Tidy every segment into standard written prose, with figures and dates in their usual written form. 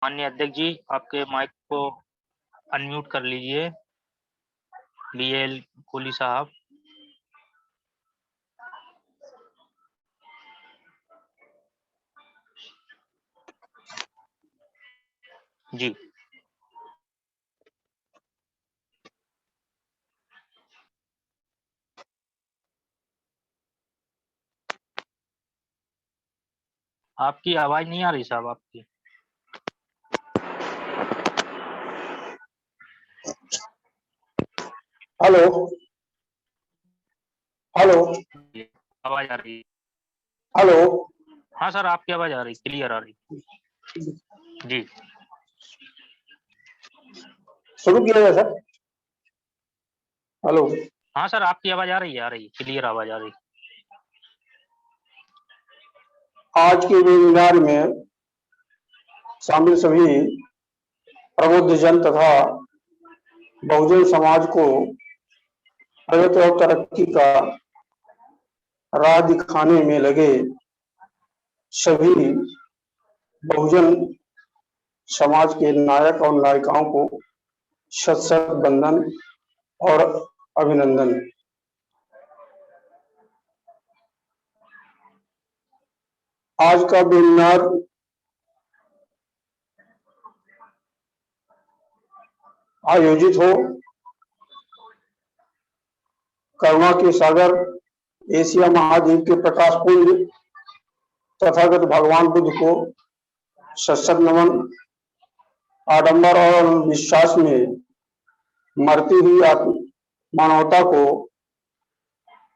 माननीय अध्यक्ष जी, आपके माइक को अनम्यूट कर लीजिए। बीएल कोहली साहब। जी। आपकी आवाज नहीं आ रही साहब आपकी। हेलो हेलो आवाज आ रही है। हेलो। हाँ सर, आपकी आवाज आ रही, क्लियर आ रही। जी शुरू किया जाए सर। हेलो। हाँ सर, आपकी आवाज आ रही, क्लियर आवाज आ रही। आज के वेबिनार में शामिल सभी प्रबुद्ध जन तथा बहुजन समाज को प्रगति और तरक्की का राह दिखाने में लगे सभी बहुजन समाज के नायक और नायिकाओं को शत शत वंदन और अभिनंदन। आज का वेबिनार आयोजित हो करुणा के सागर एशिया महाद्वीप के प्रकाश पुंज तथागत भगवान बुद्ध को शत नमन। आडंबर और विश्वास में मरती हुई मानवता को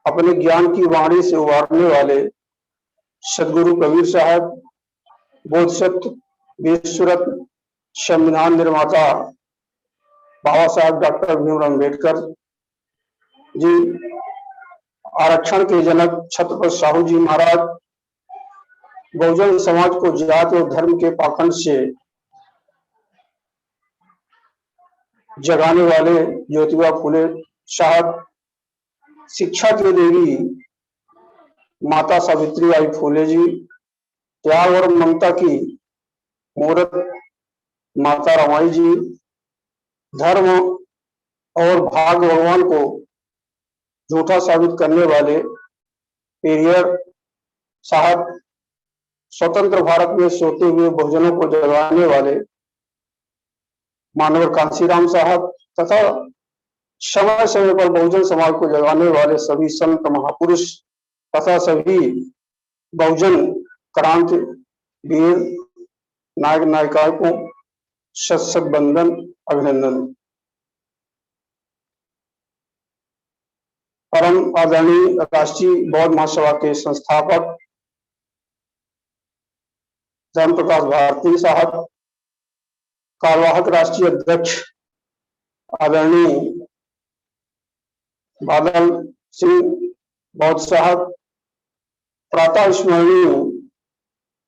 अपने ज्ञान की वाणी से उभारने वाले सदगुरु कबीर साहब, बोधिसत्व, विश्वरत्न, संविधान निर्माता बाबा साहब डॉक्टर भीमराव अम्बेडकर जी, आरक्षण के जनक छत्रपति साहू जी महाराज, बहुजन समाज को जाति और धर्म के पाखंड से जगाने वाले ज्योतिबा फुले साहब, शिक्षा की देवी माता सावित्रीबाई फुले जी, त्याग और ममता की मूर्त माता रमाई जी, धर्म और भाग भगवान को झूठा साबित करने वाले पेरियर साहब, स्वतंत्र भारत में सोते हुए बहुजनों को जगाने वाले मानवर कांशीराम साहब तथा समय समय पर बहुजन समाज को जगाने वाले सभी संत महापुरुष तथा सभी बहुजन क्रांति वीर नायक नायिकाओं को शत शत वंदन अभिनंदन। परम आदरणीय राष्ट्रीय बौद्ध महासभा के संस्थापक जयंत प्रकाश भारती साहब, कार्यवाहक राष्ट्रीय अध्यक्ष आदरणीय बादल सिंह बौद्ध साहब, प्रातः स्मरणीय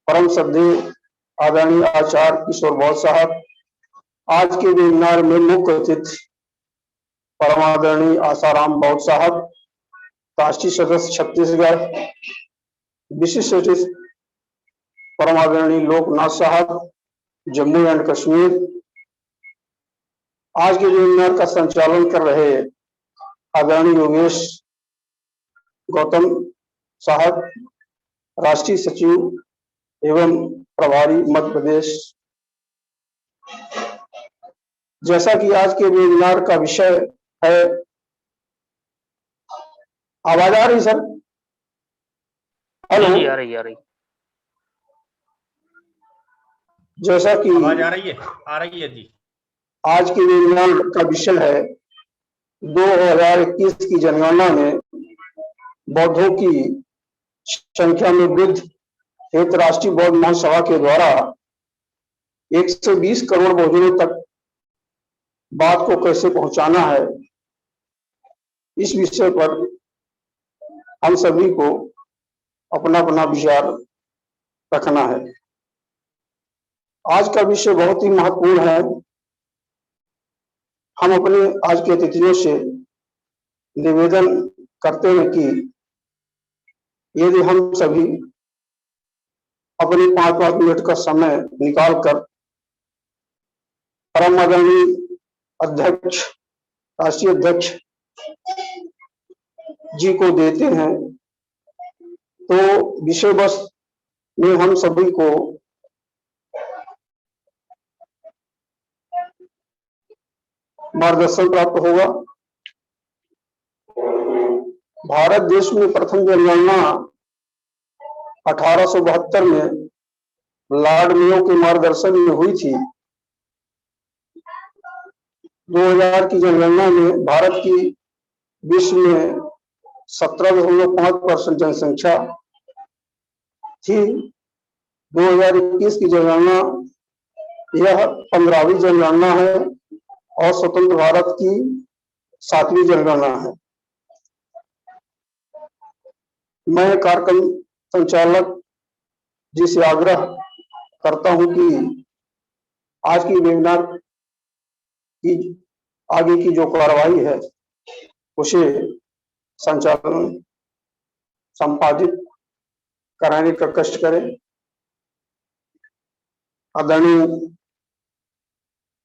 परम श्रद्धेय आदरणीय आचार्य किशोर बौद्ध साहब, आज के वेबिनार में मुख्य अतिथि परम आदरणीय आसाराम बौद्ध साहब, राष्ट्रीय सदस्य छत्तीसगढ़, विशिष्ट अतिथि परम आदरणीय लोकनाथ साहब, जम्मू एंड कश्मीर। आज के वेबिनार का संचालन कर रहे आदरणीय योगेश गौतम साहब, राष्ट्रीय सचिव एवं प्रभारी मध्य प्रदेश। जैसा कि आज के वेबिनार का विषय है, आवाज आ रही सर? हेलो, जी, आ रही। जैसा कि आवाज आ रही है जी। आज के वेबिनार का विषय है 2021 की जनगणना में बौद्धों की संख्या में वृद्धि हेतु राष्ट्रीय बौद्ध महासभा के द्वारा 120 करोड़ बहुजनों तक बात को कैसे पहुंचाना है, इस विषय पर हम सभी को अपना अपना विचार रखना है। आज का विषय बहुत ही महत्वपूर्ण है। हम अपने आज के अतिथियों से निवेदन करते हैं कि यदि हम सभी अपने 5-5 मिनट का समय निकालकर परम आदरणीय अध्यक्ष, राष्ट्रीय अध्यक्ष जी को देते हैं, तो विषय वस्तु में हम सभी को मार्गदर्शन प्राप्त होगा। भारत देश में प्रथम जनगणना 1872 में लॉर्ड मेयो के मार्गदर्शन में हुई थी। 2000 की जनगणना में भारत की विश्व में 17.5% जनसंख्या थी। 2021 की जनगणना यह 15वीं जनगणना है और स्वतंत्र भारत की 7वीं जनगणना है। मैं कार्यक्रम संचालक जी से आग्रह करता हूं कि आज की वेबिनार की आगे की जो कार्रवाई है उसे संचालन संपादित कराने का कष्ट करें। आदरणीय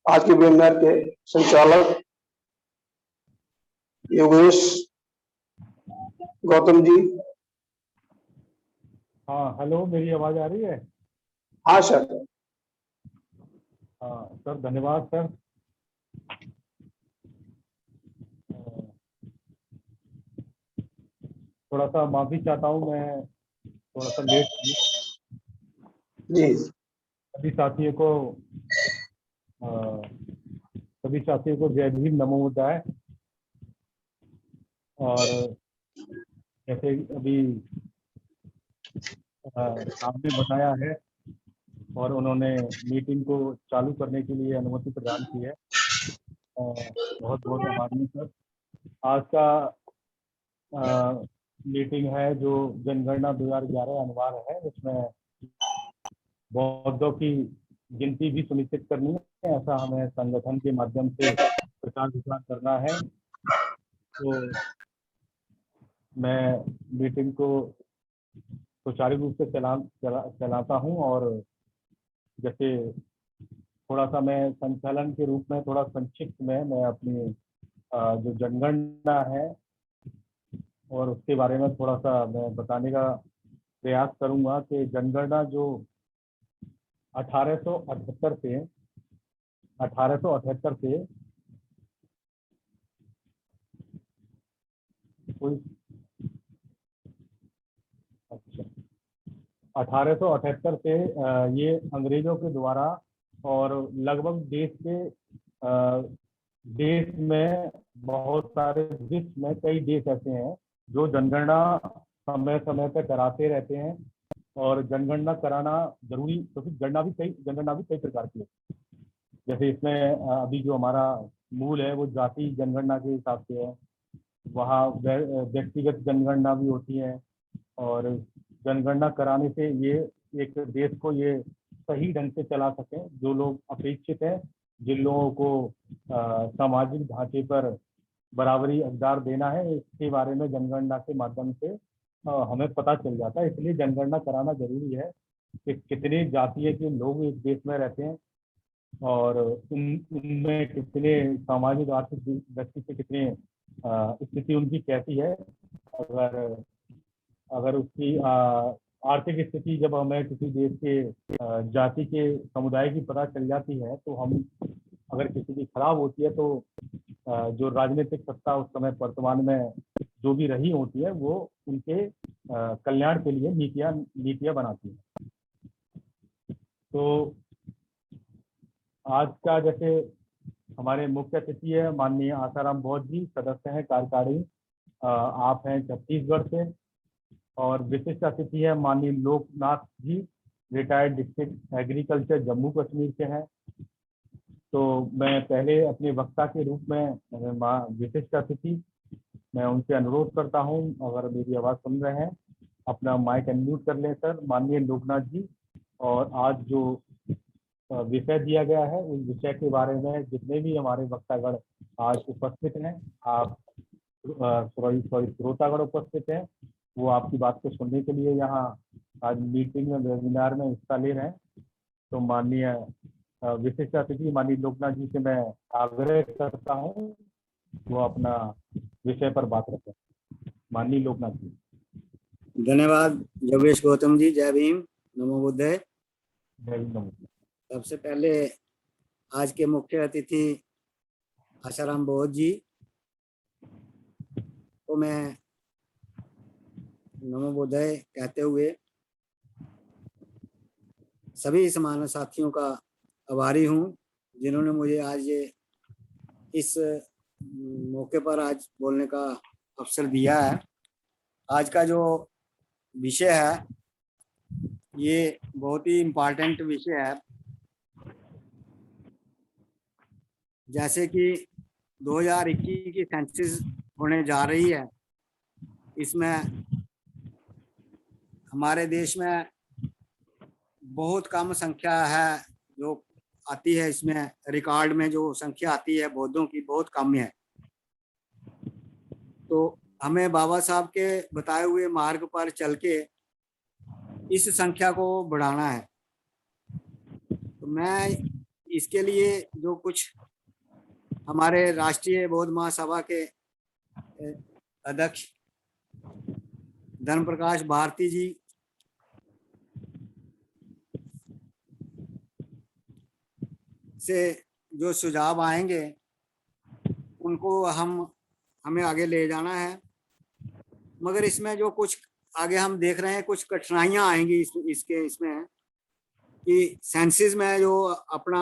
आज के वेबिनार के संचालक योगेश गौतम जी। हाँ, हेलो, मेरी आवाज आ रही है? हाँ सर। हाँ सर, धन्यवाद सर। थोड़ा सा माफी चाहता हूँ, मैं थोड़ा सा लेट जी। सभी साथियों को जय भीम, नमो बुद्धाय। और जैसे अभी आपने बताया है और उन्होंने मीटिंग को चालू करने के लिए अनुमति प्रदान की है, बहुत बहुत आभारी सर। आज का मीटिंग है जो जनगणना 2011 अनिवार्य है, उसमें बौद्धों की गिनती भी सुनिश्चित करनी है, ऐसा हमें संगठन के माध्यम से प्रचार विचार करना है। तो मैं मीटिंग को सुचारू रूप से चलाता हूं और जैसे थोड़ा सा मैं संचालन के रूप में थोड़ा संक्षिप्त में मैं अपनी जो जनगणना है और उसके बारे में थोड़ा सा मैं बताने का प्रयास करूंगा कि जनगणना जो 1878 से कोई 1878 से ये अंग्रेजों के द्वारा और लगभग देश में बहुत सारे विश्व में कई देश ऐसे हैं जो जनगणना समय समय पर कराते रहते हैं और जनगणना कराना जरूरी, क्योंकि जनगणना भी कई प्रकार की है। जैसे इसमें अभी जो हमारा मूल है वो जाति जनगणना के हिसाब से है, वहाँ व्यक्तिगत जनगणना भी होती है और जनगणना कराने से ये एक देश को ये सही ढंग से चला सकें। जो लोग अपेक्षित हैं, जिन लोगों को सामाजिक ढांचे पर बराबरी हकदार देना है, इसके बारे में जनगणना के माध्यम से हमें पता चल जाता है। इसलिए जनगणना कराना जरूरी है कि कितने जातीय के लोग इस देश में रहते हैं और उनमें कितने सामाजिक आर्थिक दृष्टि से कितने स्थिति उनकी कैसी है। अगर उसकी आर्थिक स्थिति जब हमें किसी देश के जाति के समुदाय की पता चल जाती है, तो हम अगर किसी की खराब होती है तो जो राजनीतिक सत्ता उस समय वर्तमान में जो भी रही होती है वो उनके कल्याण के लिए नीतियां बनाती है। तो आज का जैसे हमारे मुख्य अतिथि है माननीय आसाराम बौद्ध जी, सदस्य हैं कार्यकारिणी, आप हैं छत्तीसगढ़ से। और विशिष्ट अतिथि है माननीय Loknath ji, retired district agriculture Jammu Kashmir के हैं। तो मैं पहले अपने वक्ता के रूप में विशिष्ट अतिथि मैं उनसे अनुरोध करता हूं, अगर मेरी आवाज़ सुन रहे हैं, अपना माइक अनम्यूट कर लें सर, माननीय लोकनाथ जी। और आज जो विषय दिया गया है उस विषय के बारे में जितने भी हमारे वक्तागण आज उपस्थित हैं, आप श्रोतागण उपस्थित हैं, वो आपकी बात को सुनने के लिए यहाँ आज मीटिंग में वेबिनार में हिस्सा ले रहे हैं। तो माननीय विशिष्ट अतिथि माननीय लोकनाथ जी से मैं आग्रह करता हूँ वो अपना विषय पर बात रखें। माननीय लोकनाथ जी। धन्यवाद योगेश गौतम जी। जय भीम, नमो बुद्धाय। जय हिंद, नमो बुद्धाय। सबसे पहले आज के मुख्य अतिथि आशाराम बोध जी को मैं नमो बुद्धाय कहते हुए सभी समान साथियों का आभारी हूँ जिन्होंने मुझे आज ये इस मौके पर आज बोलने का अवसर दिया है। आज का जो विषय है ये बहुत ही इम्पोर्टेंट विषय है। जैसे कि 2021 की सेंसस होने जा रही है, इसमें हमारे देश में बहुत कम संख्या है जो आती है। इसमें रिकॉर्ड में जो संख्या आती है बौद्धों की बहुत कम है। तो हमें बाबा साहब के बताए हुए मार्ग पर चल के इस संख्या को बढ़ाना है। तो मैं इसके लिए जो कुछ हमारे राष्ट्रीय बौद्ध महासभा के अध्यक्ष धर्म प्रकाश भारती जी से जो सुझाव आएंगे उनको हमें आगे ले जाना है। मगर इसमें जो कुछ आगे हम देख रहे हैं कुछ कठिनाइयां आएंगी इसमें कि सेंसस में जो अपना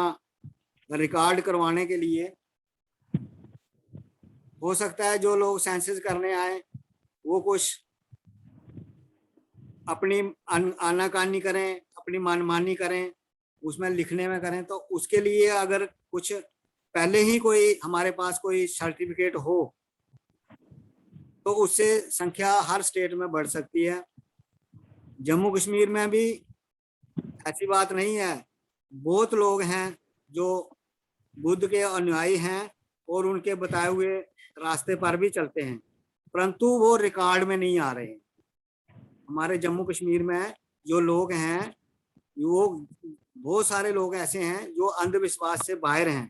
रिकॉर्ड करवाने के लिए हो सकता है जो लोग सेंसस करने आए वो कुछ अपनी आनाकानी करें, अपनी मनमानी करें, उसमें लिखने में करें। तो उसके लिए अगर कुछ पहले ही कोई हमारे पास कोई सर्टिफिकेट हो तो उससे संख्या हर स्टेट में बढ़ सकती है। जम्मू कश्मीर में भी ऐसी बात नहीं है। बहुत लोग हैं जो बुद्ध के अनुयायी हैं और उनके बताए हुए रास्ते पर भी चलते हैं, परंतु वो रिकॉर्ड में नहीं आ रहे हैं। हमारे जम्मू कश्मीर में जो लोग हैं वो बहुत सारे लोग ऐसे हैं जो अंधविश्वास से बाहर हैं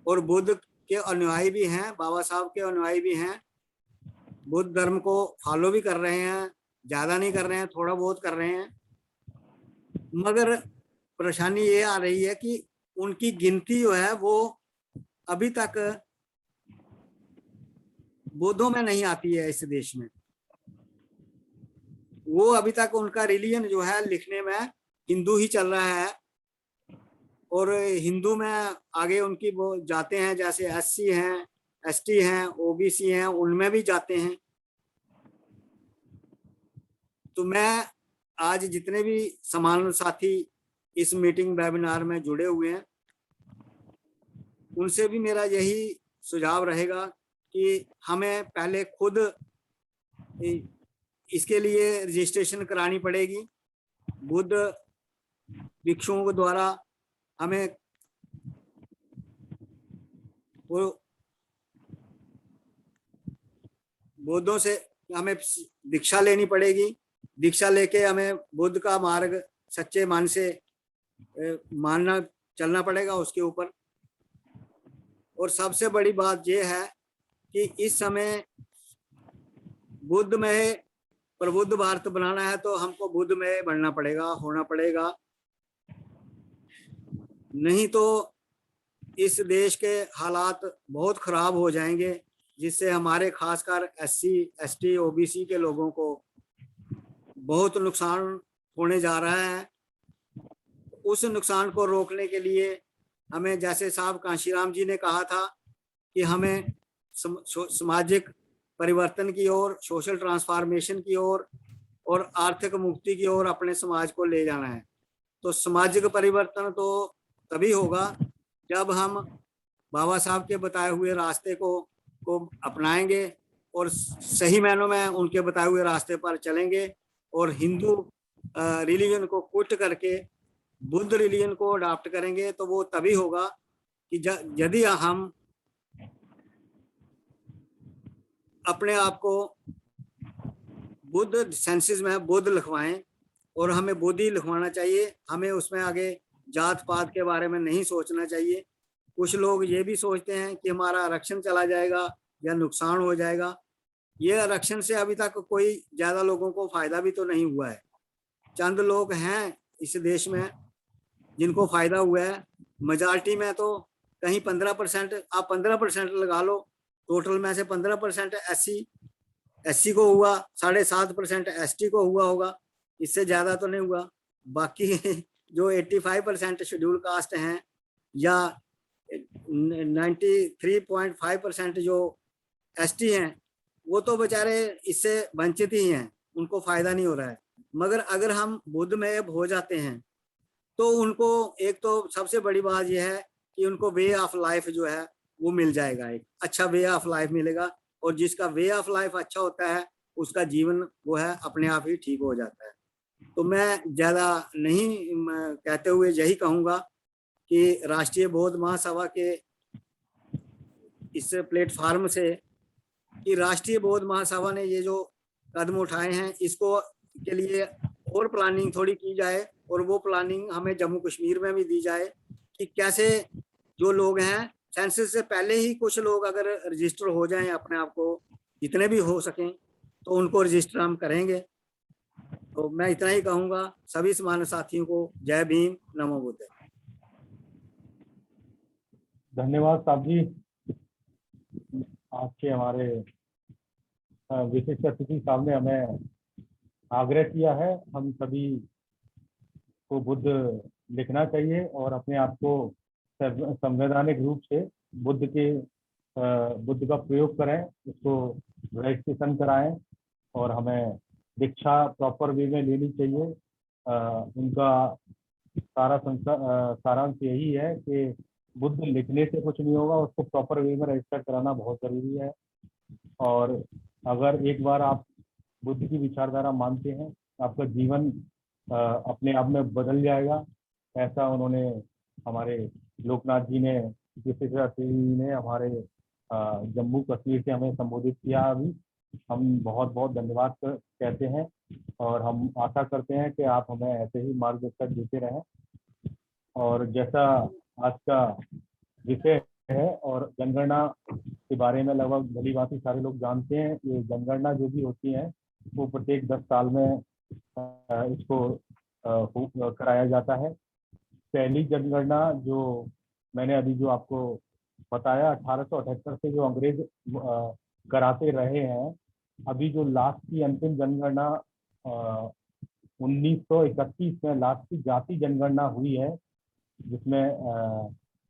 और बुद्ध के अनुयायी भी हैं, बाबा साहब के अनुयायी भी हैं, बुद्ध धर्म को फॉलो भी कर रहे हैं, ज्यादा नहीं कर रहे हैं, थोड़ा बहुत कर रहे हैं। मगर परेशानी ये आ रही है कि उनकी गिनती जो है वो अभी तक बुद्धों में नहीं आती है। इस देश में वो अभी तक उनका रिलीजन जो है लिखने में हिंदू ही चल रहा है और हिंदू में आगे उनकी वो जाते हैं, जैसे एससी हैं, एसटी हैं, ओबीसी हैं, उनमें भी जाते हैं। तो मैं आज जितने भी समान साथी इस मीटिंग वेबिनार में जुड़े हुए हैं उनसे भी मेरा यही सुझाव रहेगा कि हमें पहले खुद इसके लिए रजिस्ट्रेशन करानी पड़ेगी। बुद्ध भिक्षुओं के द्वारा हमें वो बुद्धों से हमें दीक्षा लेनी पड़ेगी। दीक्षा लेके हमें बुद्ध का मार्ग सच्चे मन से मानना चलना पड़ेगा उसके ऊपर। और सबसे बड़ी बात यह है कि इस समय बुद्ध में प्रबुद्ध भारत बनाना है तो हमको बुद्ध में बनना पड़ेगा, होना पड़ेगा। नहीं तो इस देश के हालात बहुत खराब हो जाएंगे जिससे हमारे खासकर एससी, एसटी, ओबीसी के लोगों को बहुत नुकसान होने जा रहा है। उस नुकसान को रोकने के लिए हमें, जैसे साहब कांशीराम जी ने कहा था कि हमें सामाजिक परिवर्तन की ओर, सोशल ट्रांसफॉर्मेशन की ओर और आर्थिक मुक्ति की ओर अपने समाज को ले जाना है। तो सामाजिक परिवर्तन तो तभी होगा जब हम बाबा साहब के बताए हुए रास्ते को अपनाएंगे और सही मायनों में उनके बताए हुए रास्ते पर चलेंगे और हिंदू रिलीजन को क्विट करके बुद्ध रिलीजन को अडॉप्ट करेंगे। तो वो तभी होगा कि यदि हम अपने आप को बुद्ध सेंसस में बुद्ध लिखवाएं, और हमें बुद्ध ही लिखवाना चाहिए। हमें उसमें आगे जात पात के बारे में नहीं सोचना चाहिए। कुछ लोग ये भी सोचते हैं कि हमारा आरक्षण चला जाएगा या नुकसान हो जाएगा। ये आरक्षण से अभी तक कोई ज्यादा लोगों को फायदा भी तो नहीं हुआ है। चंद लोग हैं इस देश में जिनको फायदा हुआ है। मेजॉरिटी में तो कहीं 15%, आप 15% लगा लो, टोटल में से 15% एससी को हुआ, 7.5% एसटी को हुआ होगा, इससे ज्यादा तो नहीं हुआ। बाकी जो 85% शेड्यूल कास्ट हैं या 93.5% जो एसटी हैं, वो तो बेचारे इससे वंचित ही हैं, उनको फायदा नहीं हो रहा है। मगर अगर हम बुद्धमय हो जाते हैं तो उनको एक तो सबसे बड़ी बात यह है कि उनको वे ऑफ लाइफ जो है वो मिल जाएगा, एक अच्छा वे ऑफ लाइफ मिलेगा। और जिसका वे ऑफ लाइफ अच्छा होता है उसका जीवन वो है अपने आप ही ठीक हो जाता है। तो मैं ज्यादा नहीं कहते हुए यही कहूंगा कि राष्ट्रीय बौद्ध महासभा के इस प्लेटफॉर्म से कि राष्ट्रीय बौद्ध महासभा ने ये जो कदम उठाए हैं इसको के लिए और प्लानिंग थोड़ी की जाए, और वो प्लानिंग हमें जम्मू कश्मीर में भी दी जाए कि कैसे जो लोग हैं सेंसस से पहले ही कुछ लोग अगर रजिस्टर हो जाएं अपने आप को, जितने भी हो सकें तो उनको रजिस्टर हम करेंगे। तो मैं इतना ही कहूंगा। सभी समान साथियों को जय भीम, नमो बुद्ध। धन्यवाद साहब जी। आपके हमारे विशिष्ट अतिथि साहब ने हमें आग्रह किया है हम सभी को बुद्ध लिखना चाहिए और अपने आप को संवैधानिक रूप से बुद्ध का प्रयोग करें, उसको रजिस्ट्रेशन कराएं और हमें दीक्षा प्रॉपर वे में लेनी चाहिए। उनका सारांश यही है कि बुद्ध लिखने से कुछ नहीं होगा, उसको प्रॉपर वे में रजिस्टर कराना बहुत जरूरी है। और अगर एक बार आप बुद्ध की विचारधारा मानते हैं, आपका जीवन अपने आप में बदल जाएगा। ऐसा उन्होंने हमारे लोकनाथ जी ने हमारे जम्मू कश्मीर से हमें संबोधित किया। अभी हम बहुत बहुत धन्यवाद कहते हैं और हम आशा करते हैं कि आप हमें ऐसे ही मार्गदर्शन देते रहें। और जैसा आज का विषय है और जनगणना के बारे में लगभग भली भांति सारे लोग जानते हैं, ये जनगणना जो भी होती है वो प्रत्येक 10 साल में इसको कराया जाता है। पहली जनगणना जो मैंने अभी जो आपको बताया 1878 से जो अंग्रेज कराते रहे हैं, अभी जो लास्ट की अंतिम जनगणना 1931 में लास्ट की जाति जनगणना हुई है, जिसमें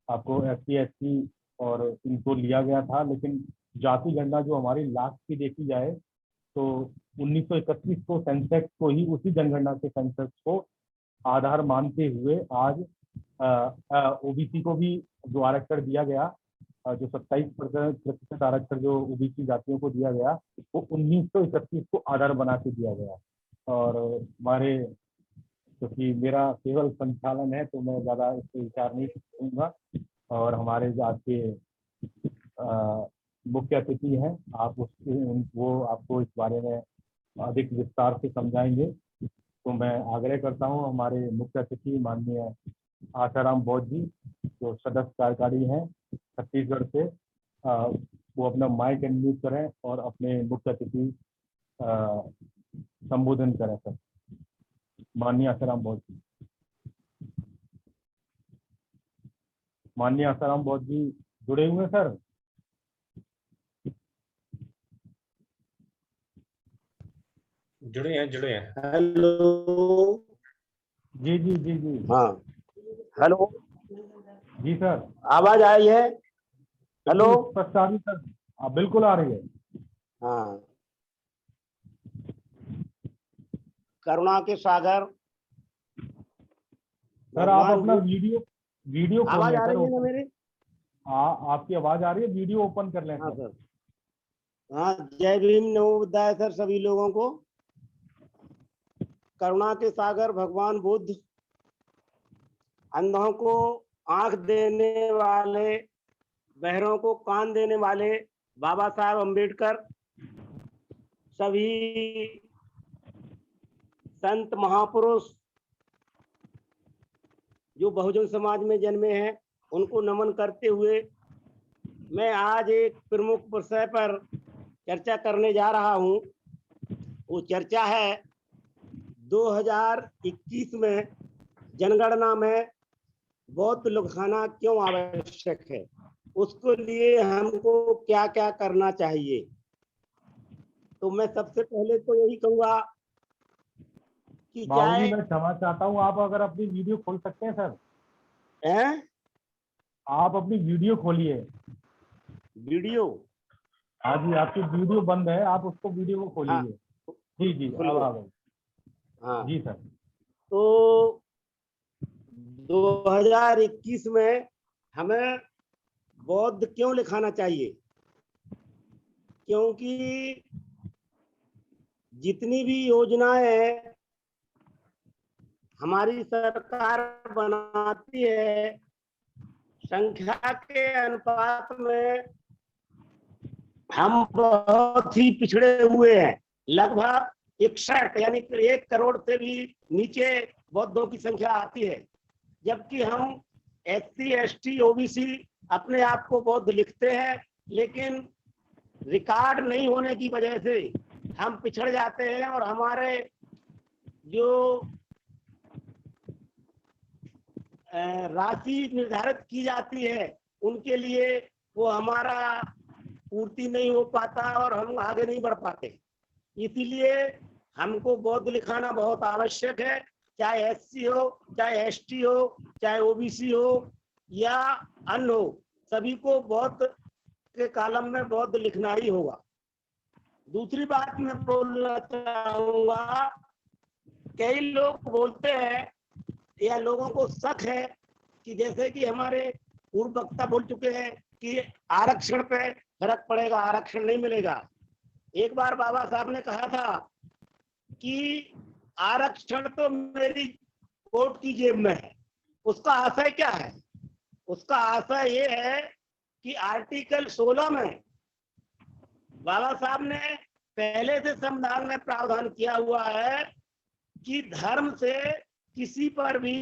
आपको SC ST और इनको लिया गया था। लेकिन जाति गणना जो हमारी लास्ट की देखी जाए तो 1931 को सेंसेक्स को ही, उसी जनगणना के सेंसेक्स को आधार मानते हुए आज OBC को भी जो आरक्षण दिया गया, जो 27% आरक्षण जो OBC जातियों को दिया गया, वो 1931 को आधार बना के दिया गया। और हमारे क्योंकि मेरा केवल संचालन है तो मैं ज़्यादा इस पर विचार नहीं करूँगा। और हमारे जो आज के मुख्य अतिथि हैं, आप वो आपको इस बारे में अधिक विस्तार से समझाएंगे। तो मैं आग्रह करता हूं हमारे मुख्य अतिथि माननीय आशाराम बौद्ध जी, जो सदस्य कार्यकारी हैं छत्तीसगढ़ से, वो अपना माइक अनम्यूट करें और अपने मुख्य अतिथि संबोधन करें। सर, माननीय आशाराम बौद्ध जी। माननीय आशाराम बौद्ध जी जुड़े हुए हैं सर? जुड़े हैं। हेलो। जी जी जी जी। हाँ, हेलो जी सर, आवाज आई है? हेलो। स्पष्ट आ रही सर? बिल्कुल आ रही है। हाँ, करुणा के सागर सर आप भगवान अपना बुद्ध। वीडियो आवाज खोलें आ सर। रही है ना मेरी? आपकी आवाज आ रही है, वीडियो ओपन कर लें हाँ सर। सर। हाँ, जय भीम, नमो बुद्धाय सर सभी लोगों को। करुणा के सागर भगवान बुद्ध, अंधों को आंख देने वाले, बहरों को कान देने वाले बाबा साहब अम्बेडकर, सभी संत महापुरुष जो बहुजन समाज में जन्मे हैं उनको नमन करते हुए मैं आज एक प्रमुख विषय पर चर्चा करने जा रहा हूं। वो चर्चा है 2021 में जनगणना में बौद्ध लिखाना क्यों आवश्यक है, उसके लिए हमको क्या क्या करना चाहिए। तो मैं सबसे पहले तो यही कहूँगा कि बाबूजी चाहे मैं क्षमा चाहता हूँ, आप अगर अपनी वीडियो खोल सकते हैं सर, हैं आप अपनी वीडियो खोलिए। वीडियो। हाँ जी, आपकी वीडियो बंद है, आप उसको वीडियो को हाँ, खोलिए। जी खोल अब लो। आ गई। हाँ, जी सर। तो 2021 में हमें बौद्ध क्यों लिखाना चाहिए, क्योंकि जितनी भी योजनाएं हमारी सरकार बनाती है, संख्या के अनुपात में हम बहुत ही पिछड़े हुए हैं। लगभग 61 यानी 1 करोड़ से भी नीचे बौद्धों की संख्या आती है, जबकि हम SC ST OBC अपने आप को बौद्ध लिखते हैं, लेकिन रिकॉर्ड नहीं होने की वजह से हम पिछड़ जाते हैं और हमारे जो राशि निर्धारित की जाती है उनके लिए वो हमारा पूर्ति नहीं हो पाता और हम आगे नहीं बढ़ पाते। इसीलिए हमको बौद्ध लिखाना बहुत आवश्यक है, चाहे SC हो, चाहे ST हो, चाहे OBC हो या अन्य हो, सभी को बौद्ध के कॉलम में बौद्ध लिखना ही होगा। दूसरी बात मैं बोलना चाहूंगा, कई लोग बोलते हैं या लोगों को शक है कि जैसे कि हमारे पूर्व वक्ता बोल चुके हैं कि आरक्षण पे फर्क पड़ेगा, आरक्षण नहीं मिलेगा। एक बार बाबा साहब ने कहा था कि आरक्षण तो मेरी कोर्ट की जेब में है। उसका आशय क्या है? उसका आशय ये है कि आर्टिकल 16 में बाबा साहब ने पहले से संविधान में प्रावधान किया हुआ है कि धर्म से किसी पर भी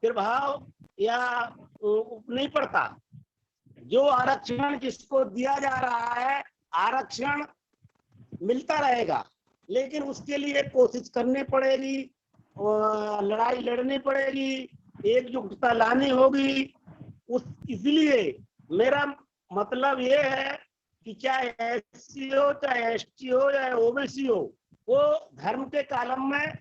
प्रभाव या नहीं पड़ता। जो आरक्षण जिसको दिया जा रहा है, आरक्षण मिलता रहेगा, लेकिन उसके लिए कोशिश करनी पड़ेगी, लड़ाई लड़नी पड़ेगी, एकजुटता लानी होगी। इसलिए मेरा मतलब ये है कि चाहे SC हो, चाहे ST हो, चाहे OBC हो, वो धर्म के कॉलम में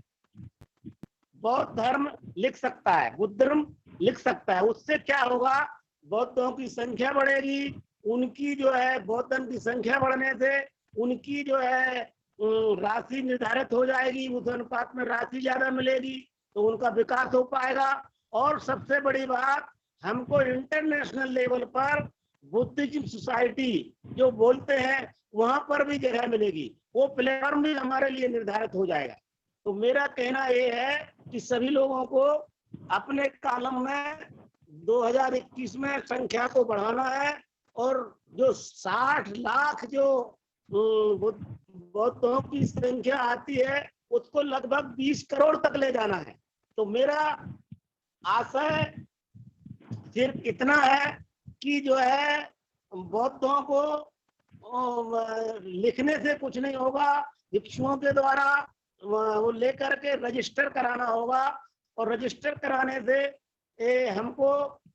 बौद्ध धर्म लिख सकता है, बुद्ध धर्म लिख सकता है। उससे क्या होगा, बौद्धों की संख्या बढ़ेगी, उनकी जो है बौद्ध धर्म की संख्या बढ़ने से उनकी जो है राशि निर्धारित हो जाएगी, उस अनुपात में राशि ज्यादा मिलेगी तो उनका विकास हो पाएगा। और सबसे बड़ी बात, हमको इंटरनेशनल लेवल पर बुद्धिज्म सोसाइटी जो बोलते हैं वहां पर भी जगह मिलेगी, वो प्लेटफॉर्म भी हमारे लिए निर्धारित हो जाएगा। तो मेरा कहना ये है कि सभी लोगों को अपने कॉलम में 2021 में संख्या को बढ़ाना है और जो 60 लाख जो बौद्धों की संख्या आती है उसको लगभग 20 करोड़ तक ले जाना है। तो मेरा आशय सिर्फ इतना है कि जो है बौद्धों को लिखने से कुछ नहीं होगा, भिक्षुओं के द्वारा वो लेकर के रजिस्टर कराना होगा और रजिस्टर कराने से हमको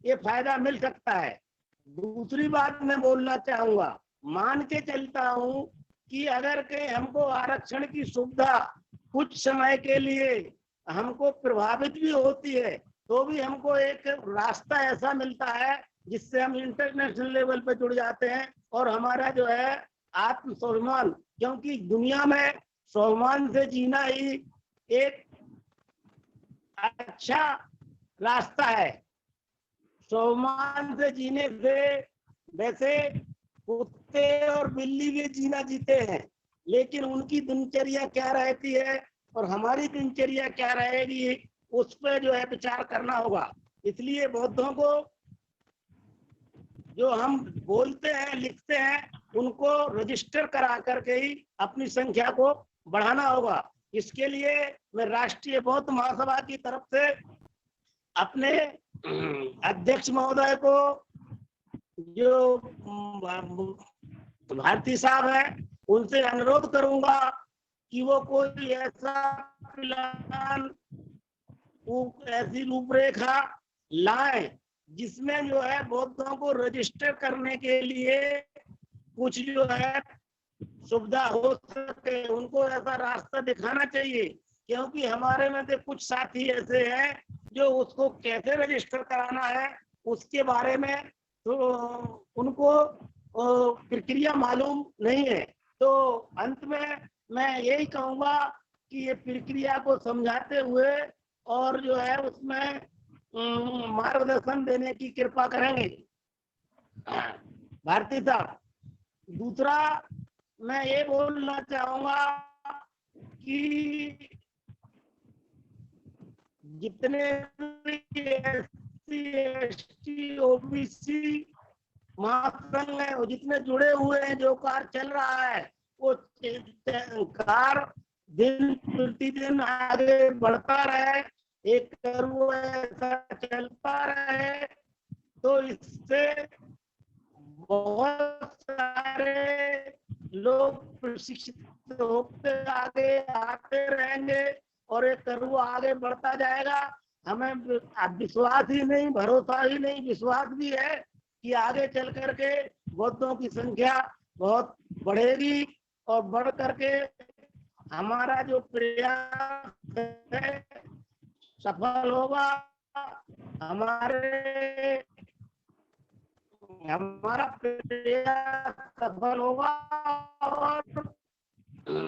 ये फायदा मिल सकता है। दूसरी बात मैं बोलना चाहूंगा, मान के चलता हूं कि अगर के हमको आरक्षण की सुविधा कुछ समय के लिए हमको प्रभावित भी होती है तो भी हमको एक रास्ता ऐसा मिलता है जिससे हम इंटरनेशनल लेवल पे जुड़ जाते हैं और हमारा जो है आत्म स्वाभिमान, क्योंकि दुनिया में स्वाभिमान से जीना ही एक अच्छा रास्ता है। स्वाभिमान से जीने से वैसे कुत्ते और बिल्ली भी जीना जीते हैं, लेकिन उनकी दिनचर्या क्या रहती है और हमारी दिनचर्या क्या रहेगी उस पर जो है विचार करना होगा। इसलिए बौद्धों को जो हम बोलते हैं लिखते हैं उनको रजिस्टर करा करके ही अपनी संख्या को बढ़ाना होगा। इसके लिए मैं राष्ट्रीय बौद्ध महासभा की तरफ से अपने अध्यक्ष महोदय को, जो भारती साहब है, उनसे अनुरोध करूंगा कि वो कोई ऐसा प्लान, ऐसी रूपरेखा लाए जिसमें जो है बौद्धों को रजिस्टर करने के लिए कुछ जो है सुविधा हो सके। उनको ऐसा रास्ता दिखाना चाहिए, क्योंकि हमारे में से कुछ साथी ऐसे हैं जो उसको कैसे रजिस्टर कराना है उसके बारे में तो उनको प्रक्रिया मालूम नहीं है। तो अंत में मैं यही कहूंगा कि ये प्रक्रिया को समझाते हुए और जो है उसमें मार्गदर्शन देने की कृपा करेंगे भारती साहब। दूसरा मैं ये बोलना चाहूंगा कि जितने SC OBC महासंघ है और जितने जुड़े हुए हैं, जो कार्य चल रहा है वो कार्य दिन प्रतिदिन आगे बढ़ता रहे, एक वो ऐसा चलता रहे, तो इससे बहुत सारे लोग प्रशिक्षित होते आगे आते रहेंगे और एक करुआ आगे बढ़ता जाएगा। हमें विश्वास ही नहीं, भरोसा ही नहीं, विश्वास भी है कि आगे चल करके बौद्धों की संख्या बहुत बढ़ेगी और बढ़ करके हमारा जो प्रयास है सफल होगा। हमारा प्रयास सफल होगा और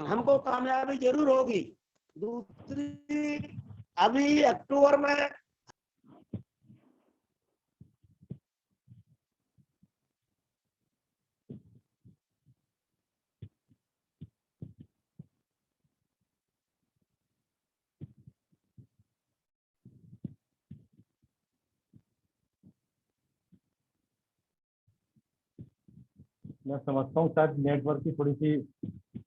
हमको कामयाबी जरूर होगी। दूसरी, अभी अक्टूबर में मैं समझता हूँ शायद नेटवर्क की थोड़ी सी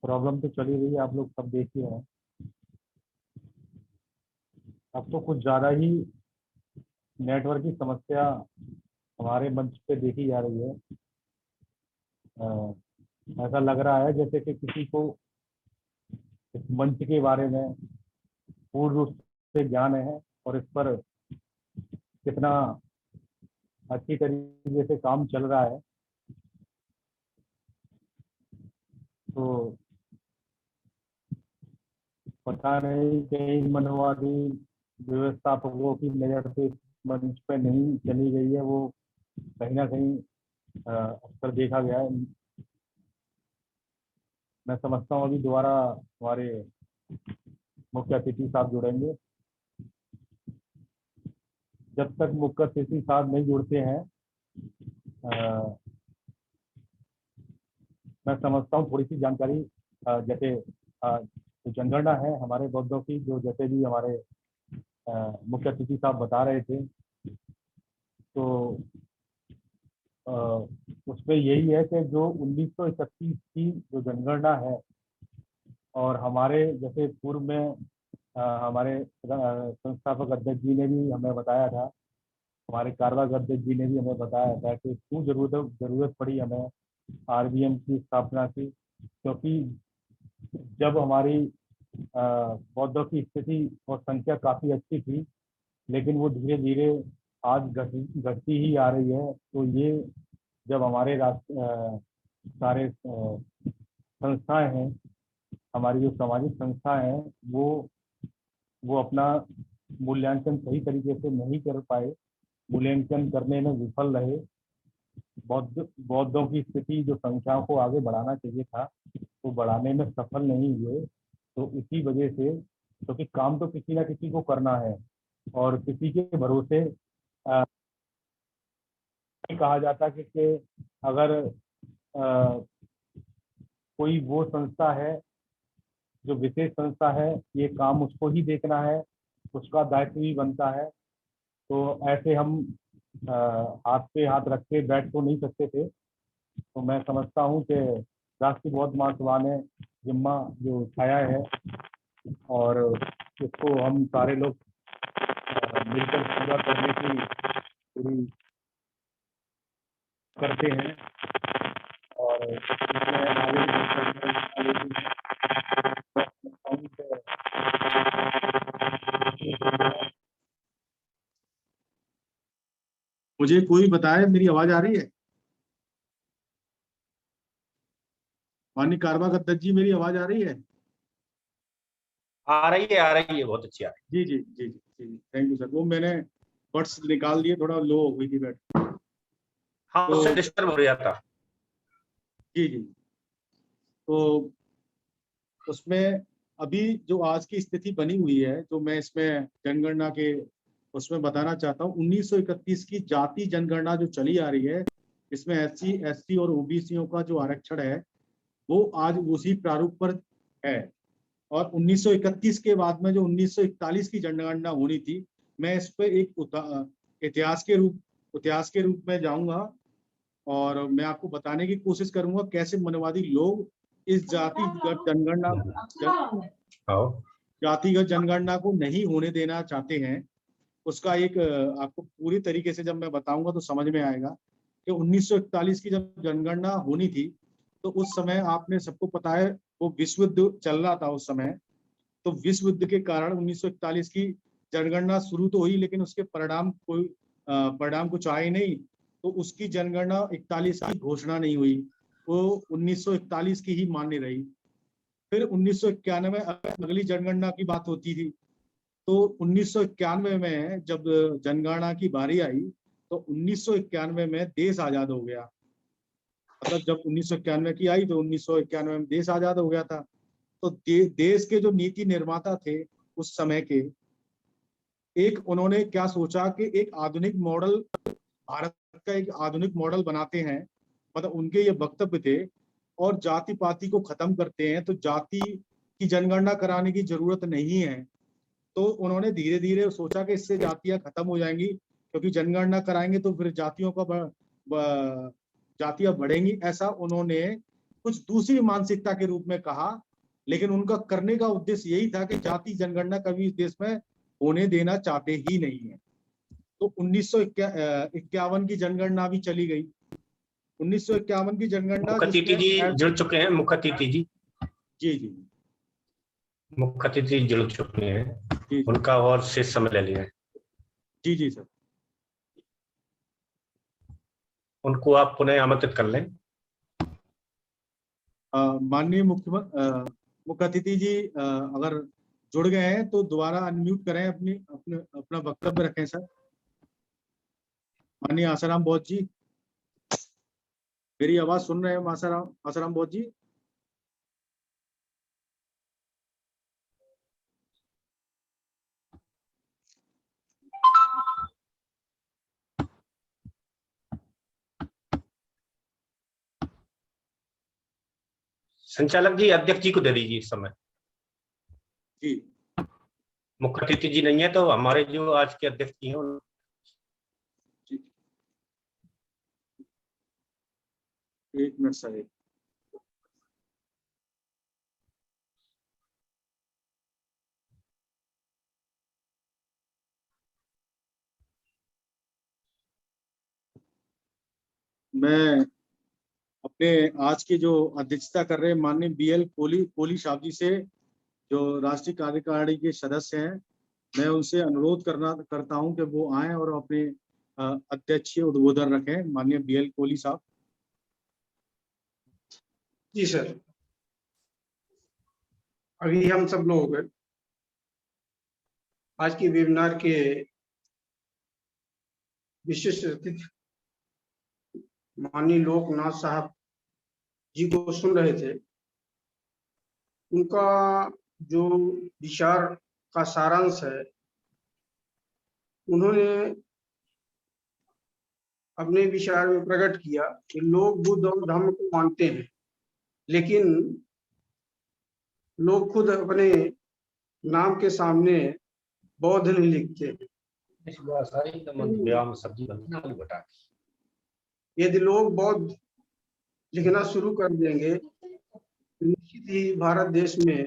प्रॉब्लम तो चली रही है, आप लोग सब देख ही रहे हैं। अब तो कुछ ज़्यादा ही नेटवर्क की समस्या हमारे मंच पे देखी जा रही है। ऐसा लग रहा है जैसे कि किसी को इस मंच के बारे में पूर्ण रूप से ज्ञान है और इस पर कितना अच्छी तरीके से काम चल रहा है। तो पता नहीं कई मनवादी व्यवस्थापकों की नज़र से मंच पे नहीं चली गई है, वो कहीं ना कहीं अक्सर देखा गया है। मैं समझता हूँ अभी दोबारा हमारे मुख्य अतिथि साहब जुड़ेंगे। जब तक मुख्य अतिथि साहब नहीं जुड़ते हैं मैं समझता हूँ थोड़ी सी जानकारी जैसे जो जनगणना है हमारे बौद्धों की, जो जैसे भी हमारे मुख्य अतिथि साहब बता रहे थे, तो उसमें यही है कि जो 1931 की जो जनगणना है और हमारे जैसे पूर्व में हमारे संस्थापक अध्यक्ष जी ने भी हमें बताया था, हमारे कार्यवाहक अध्यक्ष जी ने भी हमें बताया था कि क्यों जरूरत पड़ी हमें RBM की स्थापना की, क्योंकि जब हमारी बौद्धों की स्थिति और संख्या काफ़ी अच्छी थी, लेकिन वो धीरे धीरे आज घटती ही आ रही है। तो ये जब हमारे सारे संस्थाएं हैं, हमारी जो सामाजिक संस्थाएं हैं, वो अपना मूल्यांकन सही तरीके से नहीं कर पाए, मूल्यांकन करने में विफल रहे, बौद्धों की स्थिति जो संख्याओं को आगे बढ़ाना चाहिए था तो बढ़ाने में सफल नहीं हुए। तो इसी वजह से, क्योंकि काम तो किसी ना किसी को करना है और किसी के भरोसे कहा जाता कि अगर कोई वो संस्था है जो विशेष संस्था है, ये काम उसको ही देखना है, उसका दायित्व ही बनता है, तो ऐसे हम हाथ पे हाथ रख के बैठ तो नहीं सकते थे। तो मैं समझता हूँ कि राष्ट्रीय बौद्ध महासभा ने जिम्मा जो उठाया है और इसको हम सारे लोग मिलकर पूरा करने की पूरी करते हैं और इसमें आगे भी मुझे कोई बताए मेरी आवाज आ रही है? माननीय कारवाक अध्यक्ष जी, मेरी आवाज आ रही है? आ रही है, बहुत अच्छी आ रही जी जी जी जी जी, थैंक यू सर। वो मैंने बट्स निकाल दिए, थोड़ा लो हो गई थी बैठ। है। हाँ, तो उससे डिस्टर्ब हो रहा था। जी जी, तो उसमें अभी जो आज की स्थिति बनी हुई है, जो मैं इसमें जनगणना के उसमें बताना चाहता हूँ, 1931 की जाति जनगणना जो चली आ रही है, इसमें SC ST और OBCओं का जो आरक्षण है वो आज उसी प्रारूप पर है। और 1931 के बाद में जो 1941 की जनगणना होनी थी, मैं इस पे एक इतिहास के रूप में जाऊंगा और मैं आपको बताने की कोशिश करूंगा कैसे मनवादी लोग इस जातिगत जनगणना को नहीं होने देना चाहते हैं। उसका एक आपको पूरी तरीके से जब मैं बताऊंगा तो समझ में आएगा कि 1941 की जब जनगणना होनी थी तो उस समय आपने सबको पता है वो विश्व युद्ध चल रहा था उस समय। तो विश्व युद्ध के कारण 1941 की जनगणना शुरू तो हुई, लेकिन उसके परिणाम कुछ आए नहीं, तो उसकी जनगणना 41 की घोषणा नहीं हुई, वो 1941 की ही मान्य रही। फिर 1991 में अगली जनगणना की बात होती थी, तो 1991 में जब जनगणना की बारी आई तो 1991 में देश आजाद हो गया। मतलब जब 1991 की आई तो 1991 में देश आजाद हो गया था। तो देश के जो नीति निर्माता थे उस समय के, एक उन्होंने क्या सोचा कि एक आधुनिक मॉडल, भारत का एक आधुनिक मॉडल बनाते हैं, मतलब उनके ये वक्तव्य थे, और जाति पाति को खत्म करते हैं, तो जाति की जनगणना कराने की जरूरत नहीं है। तो उन्होंने धीरे धीरे सोचा कि इससे जातियां खत्म हो जाएंगी, क्योंकि जनगणना कराएंगे तो फिर जातियां बढ़ेंगी, ऐसा उन्होंने कुछ दूसरी मानसिकता के रूप में कहा। लेकिन उनका करने का उद्देश्य यही था कि जाति जनगणना कभी इस देश में होने देना चाहते ही नहीं है। तो 1951 की जनगणना भी चली गई। 1951 की जनगणना मुख्य अतिथि जी जुड़ चुके हैं। मुख्य अतिथि जी जी मुख्य अतिथि जुड़ चुके हैं, जी उनका और शेष समय ले लिया है। जी जी सर, उनको आप पुनः आमंत्रित कर लें। माननीय मुख्य अतिथि जी अगर जुड़ गए हैं तो दोबारा अनम्यूट करें, अपना वक्तव्य रखें सर। माननीय आसाराम बोस जी, मेरी आवाज सुन रहे हैं आसाराम बोस जी? संचालक जी अध्यक्ष जी को दे दीजिए इस समय। जी, मुख्य अतिथि जी नहीं है तो हमारे जो आज के अध्यक्ष जी हैं एक मिनट सर। मैं अपने आज की जो अध्यक्षता कर रहे हैं माननीय BL कोहली साहब जी से, जो राष्ट्रीय कार्यकारिणी के सदस्य हैं, मैं उनसे अनुरोध करता हूं कि वो आए और अपने अध्यक्षीय उद्बोधन रखें। माननीय BL कोहली साहब। जी सर, अभी हम सब लोग आज के वेबिनार के विशिष्ट अतिथि माननीय लोकनाथ साहब जी को सुन रहे थे। उनका जो विचार का सारांश है, उन्होंने अपने विचार में प्रकट किया कि लोग बुद्ध और धर्म को मानते हैं, लेकिन लोग खुद अपने नाम के सामने बौद्ध नहीं लिखते। यदि लोग बौद्ध लिखना शुरू कर देंगे तो निश्चित ही भारत देश में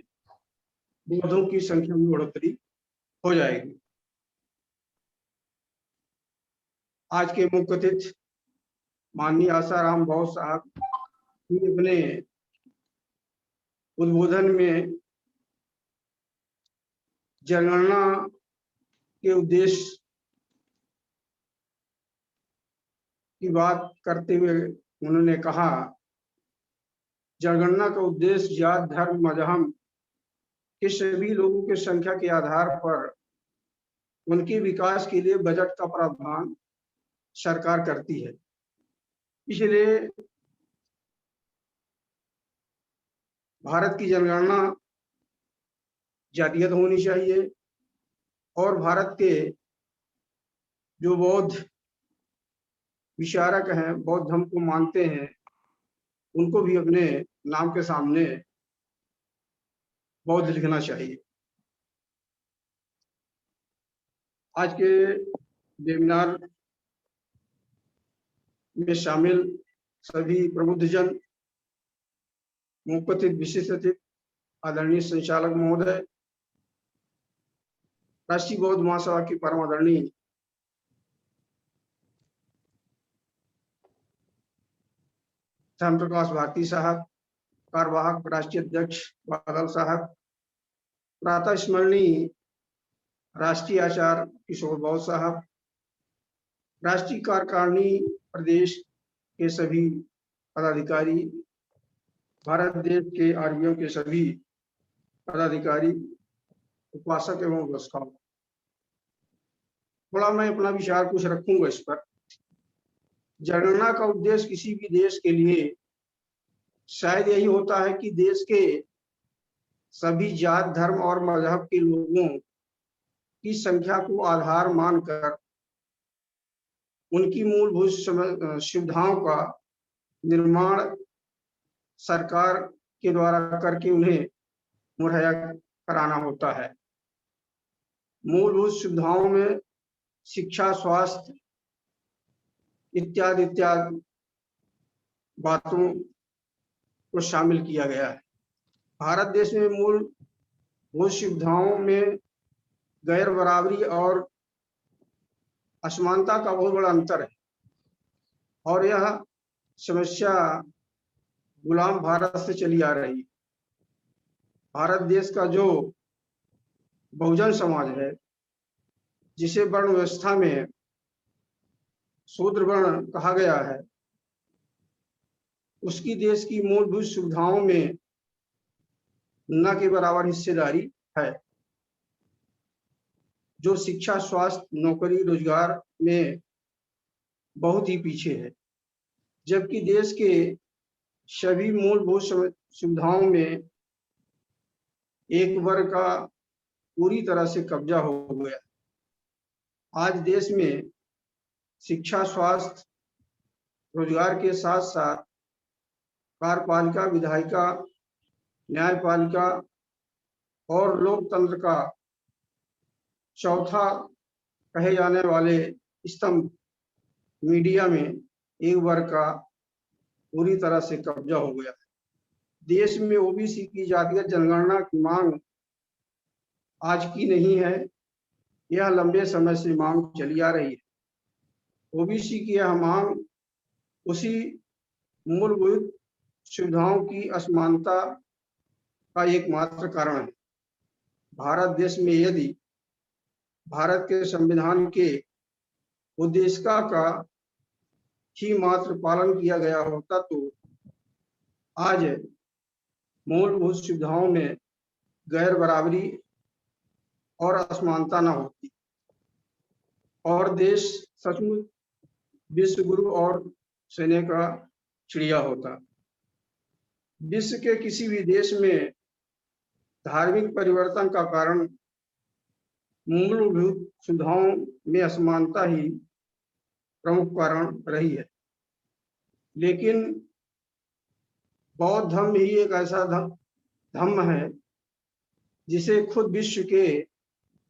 बौद्धों की संख्या में बढ़ोतरी हो जाएगी। आज के मुख्य अतिथि माननीय आसाराम भाऊ साहब भी अपने उद्बोधन में जनगणना के उद्देश्य की बात करते हुए उन्होंने कहा, जनगणना का उद्देश्य जात, धर्म, मजहब के सभी लोगों की संख्या के आधार पर उनके विकास के लिए बजट का प्रावधान सरकार करती है। इसलिए भारत की जनगणना जातीयत होनी चाहिए और भारत के जो बौद्ध विचारक हैं, बौद्ध धर्म को मानते हैं, उनको भी अपने नाम के सामने बौद्ध लिखना चाहिए। आज के वेबिनार में शामिल सभी प्रबुद्धजन, मुख्य अतिथि, विशिष्ट अतिथि, आदरणीय संचालक महोदय, राष्ट्रीय बौद्ध महासभा की परम आदरणीय धर्म प्रकाश भारती साहब, कार्यवाहक राष्ट्रीय अध्यक्ष बादल साहब, प्रातः स्मरणीय राष्ट्रीय आचार्य किशोर बाबू साहब, राष्ट्रीय कार्यकारिणी प्रदेश के सभी पदाधिकारी, भारत देश के आरबीओ के सभी पदाधिकारी, उपासक एवं उपस्थित। थोड़ा मैं अपना विचार कुछ रखूंगा इस पर। जनगणना का उद्देश्य किसी भी देश के लिए शायद यही होता है कि देश के सभी जात, धर्म और मजहब के लोगों की संख्या को आधार मानकर उनकी मूलभूत सुविधाओं का निर्माण सरकार के द्वारा करके उन्हें मुहैया कराना होता है। मूलभूत सुविधाओं में शिक्षा, स्वास्थ्य इत्यादि इत्यादि बातों को शामिल किया गया है। भारत देश में मूलभूत सुविधाओं में गैर बराबरी और असमानता का बहुत बड़ा अंतर है और यह समस्या गुलाम भारत से चली आ रही है। भारत देश का जो बहुजन समाज है, जिसे वर्ण व्यवस्था में शूद्र वर्ण कहा गया है, उसकी देश की मूलभूत सुविधाओं में न के बराबर हिस्सेदारी है। जो शिक्षा, स्वास्थ्य, नौकरी, रोजगार में बहुत ही पीछे है, जबकि देश के सभी मूलभूत सुविधाओं में एक वर्ग का पूरी तरह से कब्जा हो गया। आज देश में शिक्षा, स्वास्थ्य, रोजगार के साथ साथ कार्यपालिका, विधायिका, न्यायपालिका और लोकतंत्र का चौथा कहे जाने वाले स्तंभ मीडिया में एक वर्ग का पूरी तरह से कब्जा हो गया है। देश में ओबीसी की जातीय जनगणना की मांग आज की नहीं है, यह लंबे समय से मांग चली आ रही है। ओबीसी की यह मांग उसी मूलभूत सुविधाओं की असमानता का एकमात्र कारण है। भारत देश में यदि भारत के संविधान के उद्देश्य का ही मात्र पालन किया गया होता तो आज मूलभूत सुविधाओं में गैर बराबरी और असमानता न होती और देश सचमुच विश्व गुरु और सेना का चिड़िया होता। विश्व के किसी भी देश में धार्मिक परिवर्तन का कारण मूलभूत सुविधाओं में असमानता ही प्रमुख कारण रही है। लेकिन बौद्ध धर्म ही एक ऐसा धर्म है जिसे खुद विश्व के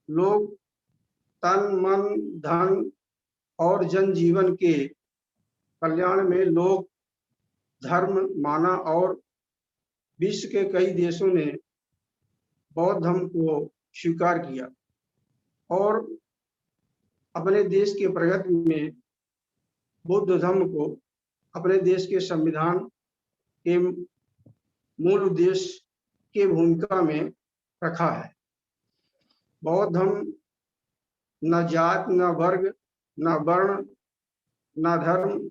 लोग तन, मन, धन और जनजीवन के कल्याण में लोक धर्म माना और विश्व के कई देशों ने बौद्ध धर्म को स्वीकार किया और अपने देश के प्रगति में बौद्ध धर्म को अपने देश के संविधान के मूल उद्देश्य की भूमिका में रखा है। बौद्ध धर्म न जात, न वर्ग, न वर्ण, न धर्म,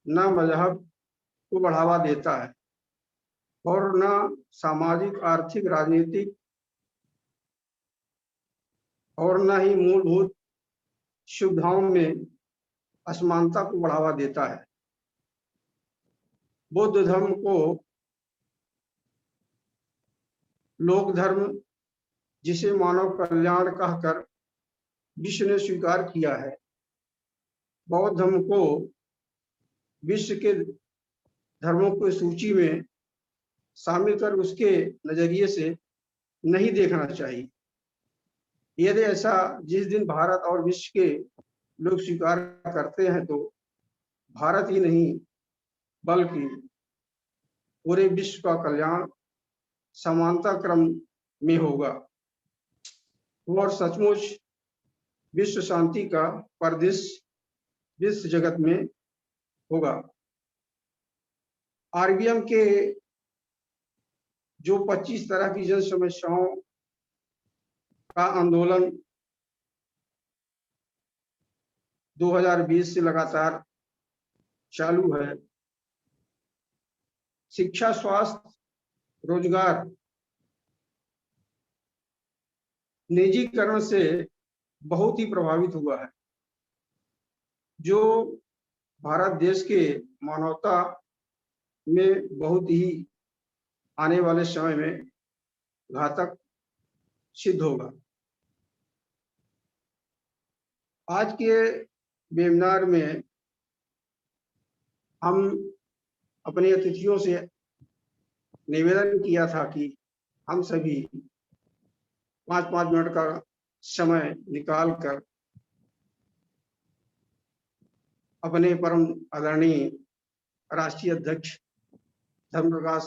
न मजहब को बढ़ावा देता है और न सामाजिक, आर्थिक, राजनीतिक और न ही मूलभूत सुविधाओं में असमानता को बढ़ावा देता है। बौद्ध धर्म को लोक धर्म, जिसे मानव कल्याण कहकर विश्व ने स्वीकार किया है। बौद्ध धर्म को विश्व के धर्मों की सूची में शामिल कर उसके नजरिए से नहीं देखना चाहिए। यदि ऐसा जिस दिन भारत और विश्व के लोग स्वीकार करते हैं तो भारत ही नहीं बल्कि पूरे विश्व का कल्याण समानता क्रम में होगा और सचमुच विश्व शांति का परिदृश्य विश्व जगत में होगा। आरबीएम के जो 25 तरह की जन समस्याओं का आंदोलन 2020 से लगातार चालू है। शिक्षा, स्वास्थ्य, रोजगार, निजीकरण से बहुत ही प्रभावित हुआ है, जो भारत देश के मानवता में बहुत ही आने वाले समय में घातक सिद्ध होगा। आज के वेबिनार में हम अपने अतिथियों से निवेदन किया था कि हम सभी 5-5 मिनट का समय निकालकर अपने परम आदरणीय राष्ट्रीय अध्यक्ष धर्मप्रकाश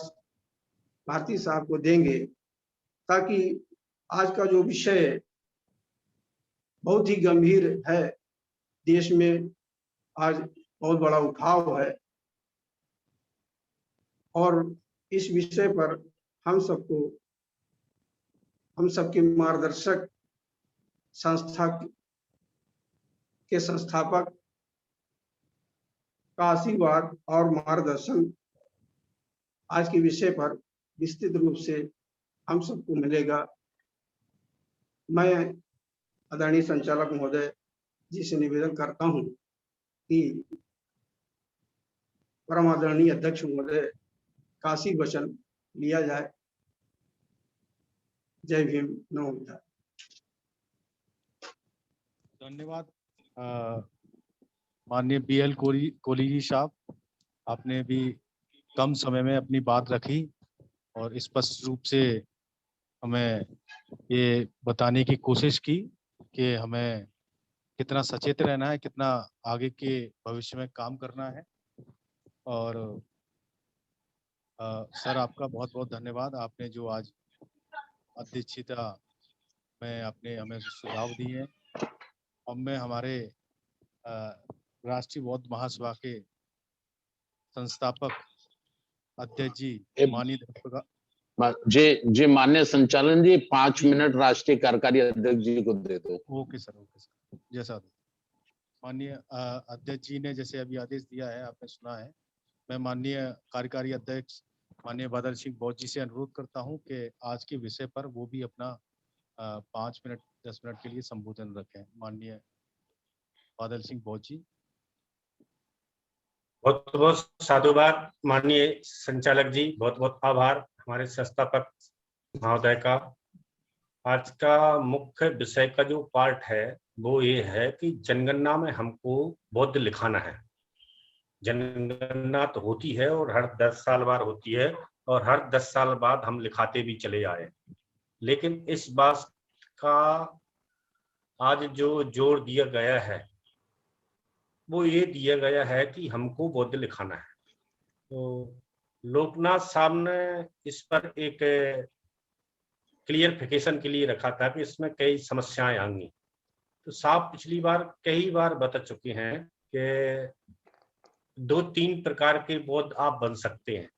भारती साहब को देंगे, ताकि आज का जो विषय बहुत ही गंभीर है, देश में आज बहुत बड़ा उठाव है और इस विषय पर हम सबके मार्गदर्शक संस्था के संस्थापक का आशीर्वाद और मार्गदर्शन आज के विषय पर विस्तृत रूप से हम सबको मिलेगा। मैं आदरणीय संचालक महोदय जी से निवेदन करता हूं कि परम आदरणीय अध्यक्ष महोदय का आशीर्वचन लिया जाए। जय भीम, नमो बुद्धाय। धन्यवाद माननीय BL कोहली जी साहब, आपने भी कम समय में अपनी बात रखी और स्पष्ट रूप से हमें ये बताने की कोशिश की कि हमें कितना सचेत रहना है, कितना आगे के भविष्य में काम करना है। और सर, आपका बहुत बहुत धन्यवाद। आपने जो आज अध्यक्षता में आपने हमें सुझाव दिए हैं, हमें हमारे राष्ट्रीय बौद्ध महासभा के संस्थापक अध्यक्ष जी जी माननीय संचालन जी, 5 मिनट राष्ट्रीय कार्यकारी अध्यक्ष जी को दे दो। ओके सर, जैसा माननीय अध्यक्ष जी ने जैसे अभी आदेश दिया है, आपने सुना है। मैं माननीय कार्यकारी अध्यक्ष माननीय बादल सिंह बौद्ध जी से अनुरोध करता हूं कि आज के विषय पर वो भी अपना 5 मिनट 10 मिनट के लिए संबोधन रखें। माननीय बादल सिंह बौद्ध जी। बहुत बहुत साधुवाद माननीय संचालक जी, बहुत बहुत आभार हमारे संस्थापक महोदय का। आज का मुख्य विषय का जो पार्ट है वो ये है कि जनगणना में हमको बौद्ध लिखाना है। जनगणना तो होती है और हर 10 साल बाद होती है और हर 10 साल बाद हम लिखाते भी चले आए, लेकिन इस बात का आज जो जोर दिया गया है वो ये दिया गया है कि हमको बौद्ध लिखाना है। तो लोकनाथ साहब ने इस पर एक क्लियरिफिकेशन के लिए रखा था कि इसमें कई समस्याएं आएंगी। तो साहब पिछली बार कई बार बता चुके हैं कि दो तीन प्रकार के बौद्ध आप बन सकते हैं।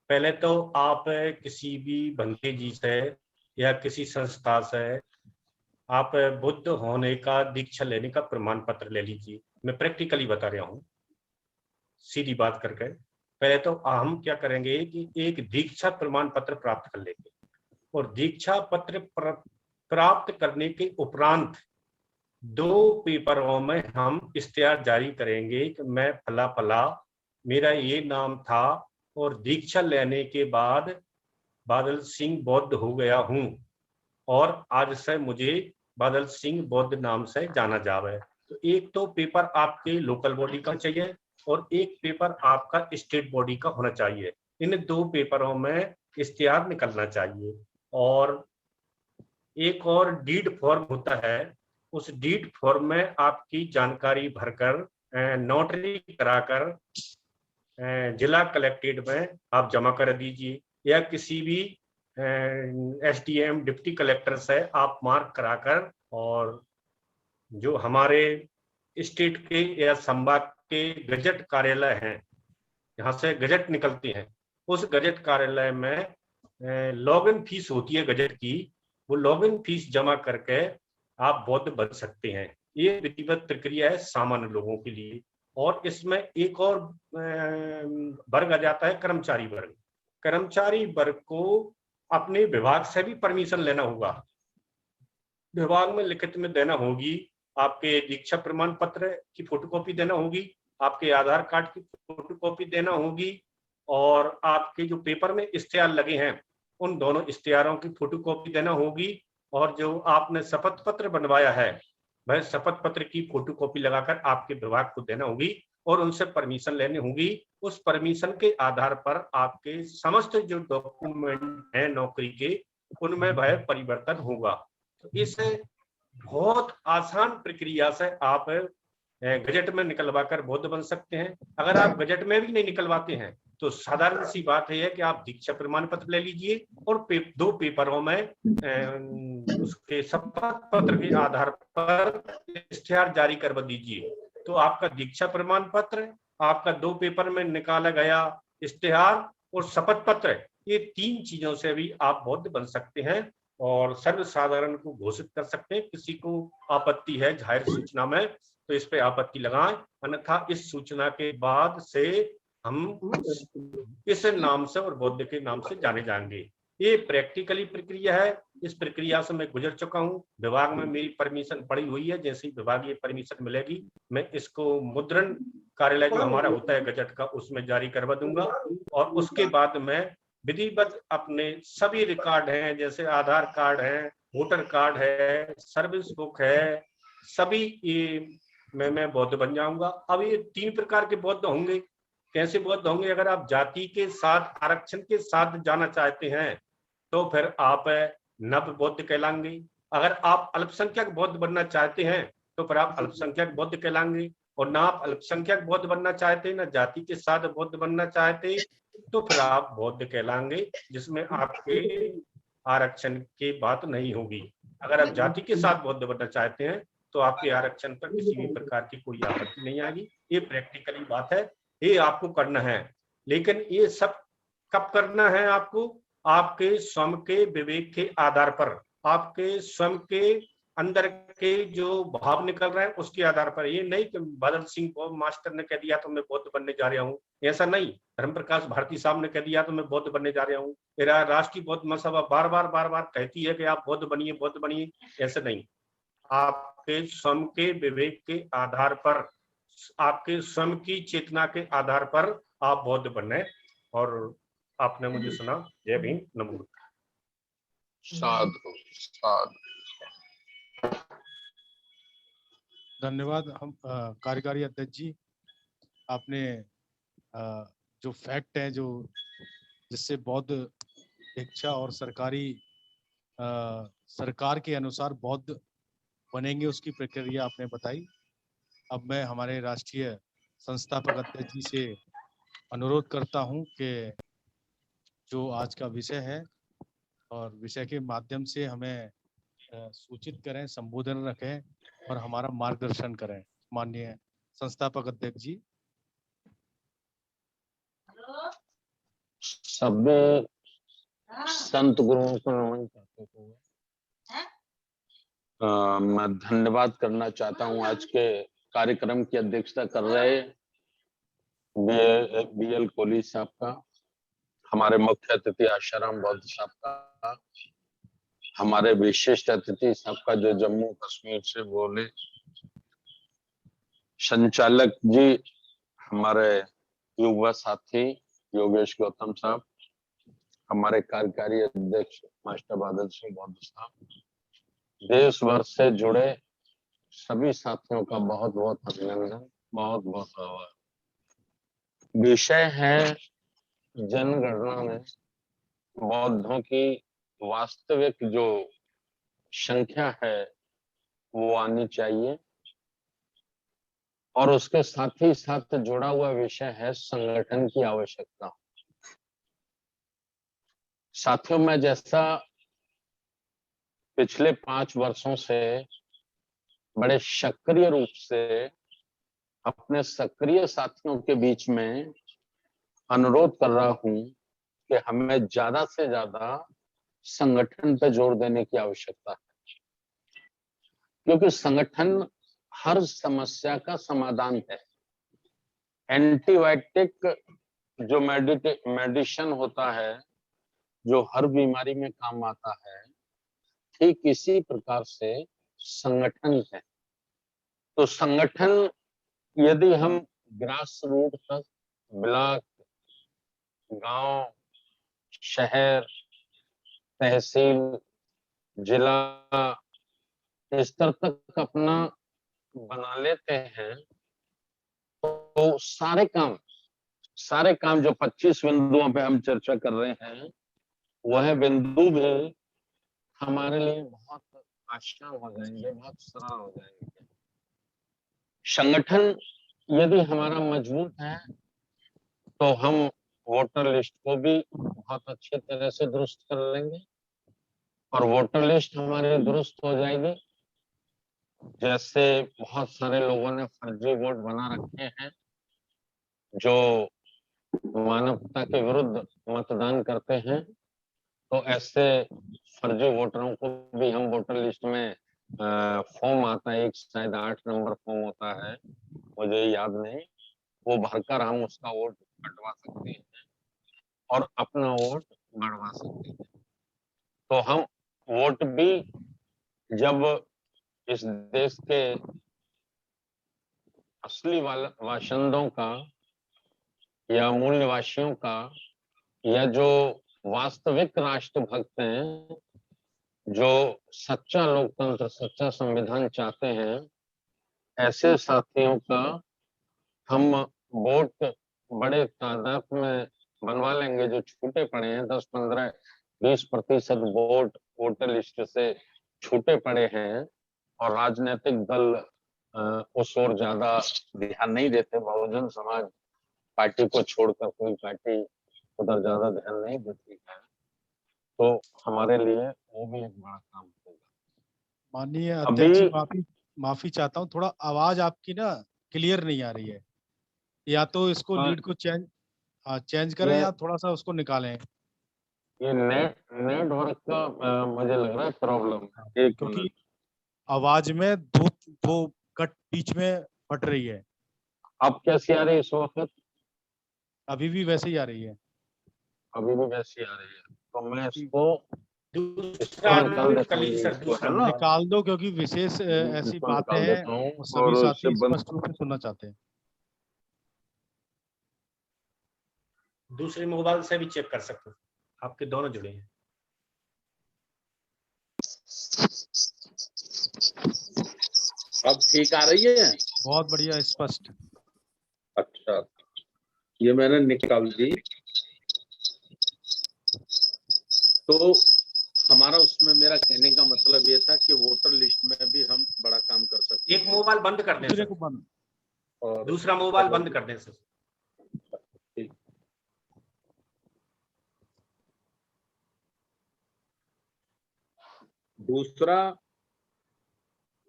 पहले तो आप किसी भी भंते जी से या किसी संस्था से आप बुद्ध होने का, दीक्षा लेने का प्रमाण पत्र ले लीजिए। मैं प्रैक्टिकली बता रहा हूँ, सीधी बात करके। पहले तो हम क्या करेंगे कि एक दीक्षा प्रमाण पत्र प्राप्त कर लेंगे, और दीक्षा पत्र प्राप्त करने के उपरांत 2 पेपरों में हम इश्तिहार जारी करेंगे कि मैं फला फला, मेरा ये नाम था, और दीक्षा लेने के बाद बादल सिंह बौद्ध हो गया हूँ, और आज से मुझे बादल सिंह बौद्ध नाम से जाना जावे। तो एक तो पेपर आपके लोकल बॉडी का चाहिए और एक पेपर आपका स्टेट बॉडी का होना चाहिए। इन 2 पेपरों में इश्तिहार निकलना चाहिए। और एक और डीड फॉर्म होता है, उस डीड फॉर्म में आपकी जानकारी भरकर नोटरी कराकर जिला कलेक्ट्रेट में आप जमा कर दीजिए, या किसी भी एसडीएम डिप्टी कलेक्टर से आप मार्क कराकर, और जो हमारे स्टेट के या संभाग के गजट कार्यालय हैं, यहाँ से गजट निकलते हैं, उस गजट कार्यालय में लॉगिन फीस होती है गजट की, वो लॉगिन फीस जमा करके आप बौद्ध बन सकते हैं। ये विधिवत प्रक्रिया है सामान्य लोगों के लिए। और इसमें एक और वर्ग आ जाता है, कर्मचारी वर्ग। कर्मचारी वर्ग को अपने विभाग से भी परमिशन लेना होगा, विभाग में लिखित में देना होगी, आपके दीक्षा प्रमाण पत्र की फोटोकॉपी देना होगी, आपके आधार कार्ड की फोटोकॉपी देना होगी, और आपके जो पेपर में इश्तिहार लगे हैं उन दोनों इश्तिहारों की फोटोकॉपी देना होगी, और जो आपने शपथ पत्र बनवाया है वह शपथ पत्र की फोटोकॉपी लगाकर आपके विभाग को देना होगी, और उनसे परमिशन लेनी होगी। उस परमिशन के आधार पर आपके समस्त जो डॉक्यूमेंट हैं नौकरी के, उनमें वह परिवर्तन होगा। तो इस बहुत आसान प्रक्रिया से आप गजट में निकलवा कर बौद्ध बन सकते हैं। अगर आप गजट में भी नहीं निकलवाते हैं तो साधारण सी बात है कि आप दीक्षा प्रमाण पत्र ले लीजिए और 2 पेपरों में उसके शपथ पत्र के आधार पर इश्तिहार जारी करवा दीजिए। तो आपका दीक्षा प्रमाण पत्र, आपका 2 पेपर में निकाला गया इश्तिहार और शपथ पत्र, ये 3 चीजों से भी आप बौद्ध बन सकते हैं और सर्वसाधारण को घोषित कर सकते हैं। किसी को आपत्ति है जाहिर सूचना में तो इस पे आपत्ति लगाएं, अन्यथा इस सूचना के बाद से हम इस नाम से और बौद्ध के नाम से जाने जाएंगे। ये प्रैक्टिकली प्रक्रिया है, इस प्रक्रिया से मैं गुजर चुका हूँ। विभाग में मेरी परमिशन पड़ी हुई है, जैसे ही विभागीय परमिशन मिलेगी मैं इसको मुद्रण कार्यालय जो हमारा होता है गजट का उसमें जारी करवा दूंगा, और उसके बाद मैं विधिवत अपने सभी रिकॉर्ड हैं, जैसे आधार कार्ड है, वोटर कार्ड है, सर्विस बुक है, सभी ये मैं बौद्ध बन जाऊंगा। अब ये 3 प्रकार के बौद्ध होंगे। कैसे बौद्ध होंगे? अगर आप जाति के साथ, आरक्षण के साथ जाना चाहते हैं तो फिर आप नव बौद्ध कहलाएंगे। अगर आप अल्पसंख्यक बौद्ध बनना चाहते हैं तो फिर आप अल्पसंख्यक बौद्ध कहलाएंगे। और ना आप अल्पसंख्यक बौद्ध बनना चाहते, ना जाति के साथ बौद्ध बनना चाहते, तो फिर आप बौद्ध कहलाएंगे, जिसमें आपके आरक्षण की बात नहीं होगी। अगर आप जाति के साथ बौद्ध बनना चाहते हैं तो आपके आरक्षण पर किसी भी प्रकार की कोई आपत्ति नहीं आएगी। ये प्रैक्टिकली बात है, ये आपको करना है। लेकिन ये सब कब करना है? आपको आपके स्वयं के विवेक के आधार पर, आपके स्वयं के अंदर के जो भाव निकल रहे हैं उसके आधार पर। ये नहीं कि बादल सिंह मास्टर ने कह दिया तो मैं बौद्ध बनने जा रहा हूँ, ऐसा नहीं। धर्म प्रकाश भारती साहब ने कह दिया तो मैं बौद्ध बनने जा रहा हूँ। मेरा राष्ट्रीय बौद्ध महासभा बार बार कहती है कि आप बौद्ध बनिए, बौद्ध बनिए, ऐसे नहीं। आपके स्वयं के विवेक के आधार पर, आपके स्वयं की चेतना के आधार पर आप बौद्ध बने। और आपने मुझे सुना। जय भीम, नमो। साधु साधु। धन्यवाद। हम कार्यकारी अध्यक्ष जी, आपने जो फैक्ट है, जो जिससे बौद्ध दीक्षा और सरकार के अनुसार बौद्ध बनेंगे उसकी प्रक्रिया आपने बताई। अब मैं हमारे राष्ट्रीय संस्थापक अध्यक्ष जी से अनुरोध करता हूं कि जो आज का विषय है और विषय के माध्यम से हमें सूचित करें, संबोधन रखें और हमारा मार्गदर्शन करें। माननीय संस्थापक अध्यक्ष जी। सभी संत गुरुओं को नमन करते हुए मैं धन्यवाद करना चाहता हूं आज के कार्यक्रम की अध्यक्षता कर रहे बीएल कोहली साहब का, हमारे मुख्य अतिथि आशाराम बौद्ध साहब का, हमारे विशिष्ट अतिथि साहब का जो जम्मू कश्मीर से बोले, संचालक जी हमारे युवा साथी योगेश गौतम साहब, हमारे कार्यकारी अध्यक्ष मास्टर बादल सिंह बौद्ध साहब, देश भर से जुड़े सभी साथियों का बहुत बहुत अभिनंदन, बहुत बहुत आभार। विषय है जनगणना में बौद्धों की वास्तविक जो संख्या है वो आनी चाहिए, और उसके साथ ही साथ जुड़ा हुआ विषय है संगठन की आवश्यकता। साथियों, मैं जैसा पिछले 5 वर्षों से बड़े सक्रिय रूप से अपने सक्रिय साथियों के बीच में अनुरोध कर रहा हूं कि हमें ज्यादा से ज्यादा संगठन पर जोर देने की आवश्यकता है, क्योंकि संगठन हर समस्या का समाधान है। एंटीबायोटिक जो मेडिसिन होता है, जो हर बीमारी में काम आता है, ठीक इसी प्रकार से संगठन है। तो संगठन यदि हम ग्रास रूट तक, ब्लॉक, गांव, शहर, तहसील, जिला स्तर तक अपना बना लेते हैं तो सारे काम जो 25 बिंदुओं पे हम चर्चा कर रहे हैं, वह बिंदु भी हमारे लिए बहुत आसान हो जाएंगे, बहुत सरल हो जाएंगे। संगठन यदि हमारा मजबूत है तो हम वोटर लिस्ट को भी बहुत अच्छी तरह से दुरुस्त कर लेंगे, और वोटर लिस्ट हमारी दुरुस्त हो जाएगी। जैसे बहुत सारे लोगों ने फर्जी वोट बना रखे हैं, जो मानवता के विरुद्ध मतदान करते हैं, तो ऐसे फर्जी वोटरों को भी हम वोटर लिस्ट में फॉर्म आता है, एक शायद 8 नंबर फॉर्म होता है, मुझे याद नहीं, वो भरकर हम उसका वोट कटवा सकते हैं और अपना वोट बढ़वा सकते हैं। तो हम वोट भी जब इस देश के असली बाशिंदों का या मूल निवासियों का, या जो वास्तविक राष्ट्रभक्त हैं, जो सच्चा लोकतंत्र, सच्चा संविधान चाहते हैं, ऐसे साथियों का हम वोट बड़े तादाद में बनवा लेंगे। जो छूटे पड़े हैं 10, 15, 20% वोट वोटर लिस्ट से छूटे पड़े हैं, और राजनीतिक दल उस ओर ज्यादा ध्यान नहीं देते, बहुजन समाज पार्टी को छोड़कर कोई पार्टी उधर ज्यादा ध्यान नहीं देती है, तो हमारे लिए वो भी एक बड़ा काम होगा। माननीय अध्यक्ष जी, माफी चाहता हूँ, थोड़ा आवाज आपकी ना क्लियर नहीं आ रही है, या तो इसको लीड को चेंज करें या थोड़ा सा उसको निकालें। ये नेटवर्क का मुझे लग रहा है प्रॉब्लम है, क्योंकि आवाज में दो कट बीच में फट रही है। अब कैसी आ रही है इस वक्त? अभी भी वैसे ही आ रही है। अभी भी वैसी आ रही है, तो मैं इसको निकाल दो, क्योंकि विशेष ऐसी बातें हैं वो सभी साथी स्पष्ट रूप से सुनना चाहते हैं। दूसरे मोबाइल से भी चेक कर सकते हो, आपके दोनों जुड़े हैं। अब ठीक आ रही है? बहुत बढ़िया, स्पष्ट। अच्छा, ये मैंने निकाल दी। तो हमारा उसमें मेरा कहने का मतलब ये था कि वोटर लिस्ट में भी हम बड़ा काम कर सकते हैं। एक मोबाइल बंद कर दें सर, और दूसरा मोबाइल बंद कर दें सर। दूसरा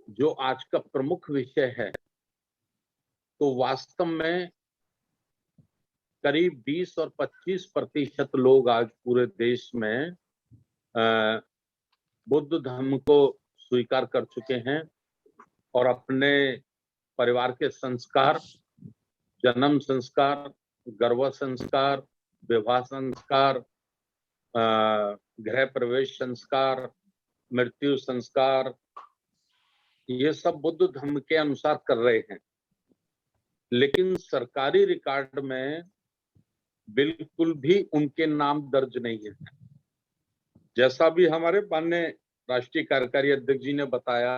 जो आज का प्रमुख विषय है, तो वास्तव में करीब 20 और 25% लोग आज पूरे देश में बुद्ध धर्म को स्वीकार कर चुके हैं और अपने परिवार के संस्कार, जन्म संस्कार, गर्भ संस्कार, विवाह संस्कार, गृह प्रवेश संस्कार, मृत्यु संस्कार, ये सब बुद्ध धर्म के अनुसार कर रहे हैं। लेकिन सरकारी रिकॉर्ड में बिल्कुल भी उनके नाम दर्ज नहीं है। जैसा भी हमारे माननीय राष्ट्रीय कार्यकारी अध्यक्ष जी ने बताया,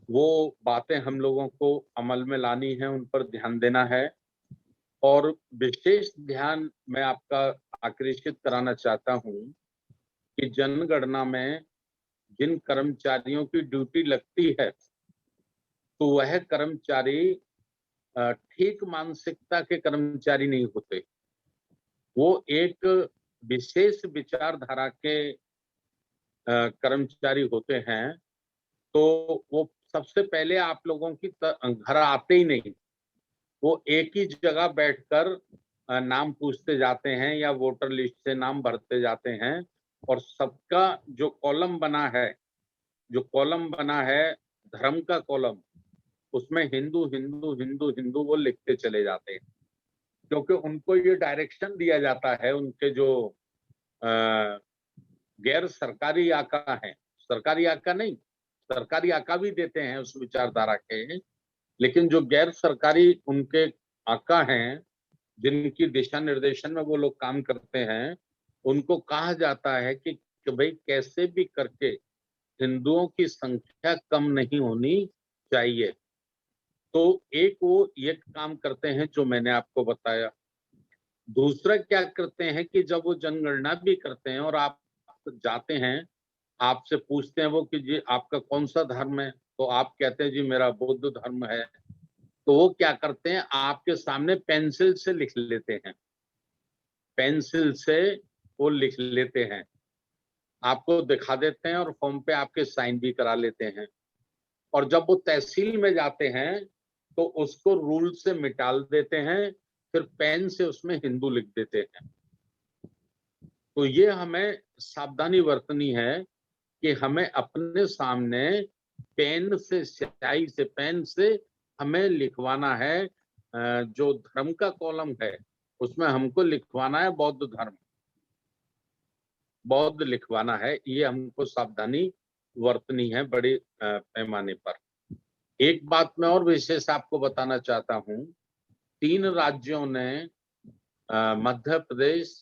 वो बातें हम लोगों को अमल में लानी है, उन पर ध्यान देना है। और विशेष ध्यान मैं आपका आकर्षित कराना चाहता हूं कि जनगणना में जिन कर्मचारियों की ड्यूटी लगती है, तो वह कर्मचारी ठीक मानसिकता के कर्मचारी नहीं होते। वो एक विशेष विचारधारा के कर्मचारी होते हैं। तो वो सबसे पहले आप लोगों की घर आते ही नहीं, वो एक ही जगह बैठकर नाम पूछते जाते हैं या वोटर लिस्ट से नाम भरते जाते हैं। और सबका जो कॉलम बना है धर्म का कॉलम, उसमें हिंदू हिंदू हिंदू हिंदू वो लिखते चले जाते हैं, क्योंकि उनको ये डायरेक्शन दिया जाता है। उनके जो गैर सरकारी आका हैं, सरकारी आका नहीं, सरकारी आका भी देते हैं उस विचारधारा के, लेकिन जो गैर सरकारी उनके आका हैं, जिनकी दिशा निर्देशन में वो लोग काम करते हैं, उनको कहा जाता है कि भाई कैसे भी करके हिंदुओं की संख्या कम नहीं होनी चाहिए। तो एक वो ये काम करते हैं जो मैंने आपको बताया। दूसरा क्या करते हैं कि जब वो जनगणना भी करते हैं और आप जाते हैं, आपसे पूछते हैं वो कि जी आपका कौन सा धर्म है, तो आप कहते हैं जी मेरा बुद्ध धर्म है। तो वो क्या करते हैं, आपके सामने पेंसिल से लिख लेते हैं, पेंसिल से वो लिख लेते हैं, आपको दिखा देते हैं और फॉर्म पे आपके साइन भी करा लेते हैं। और जब वो तहसील में जाते हैं तो उसको रूल से मिटाल देते हैं, फिर पेन से उसमें हिंदू लिख देते हैं। तो ये हमें सावधानी बरतनी है कि हमें अपने सामने पेन से, स्याही से, पेन से हमें लिखवाना है। जो धर्म का कॉलम है उसमें हमको लिखवाना है बौद्ध धर्म, बौद्ध लिखवाना है। ये हमको सावधानी बरतनी है बड़े पैमाने पर। एक बात मैं और विशेष आपको बताना चाहता हूं, 3 राज्यों ने, मध्य प्रदेश,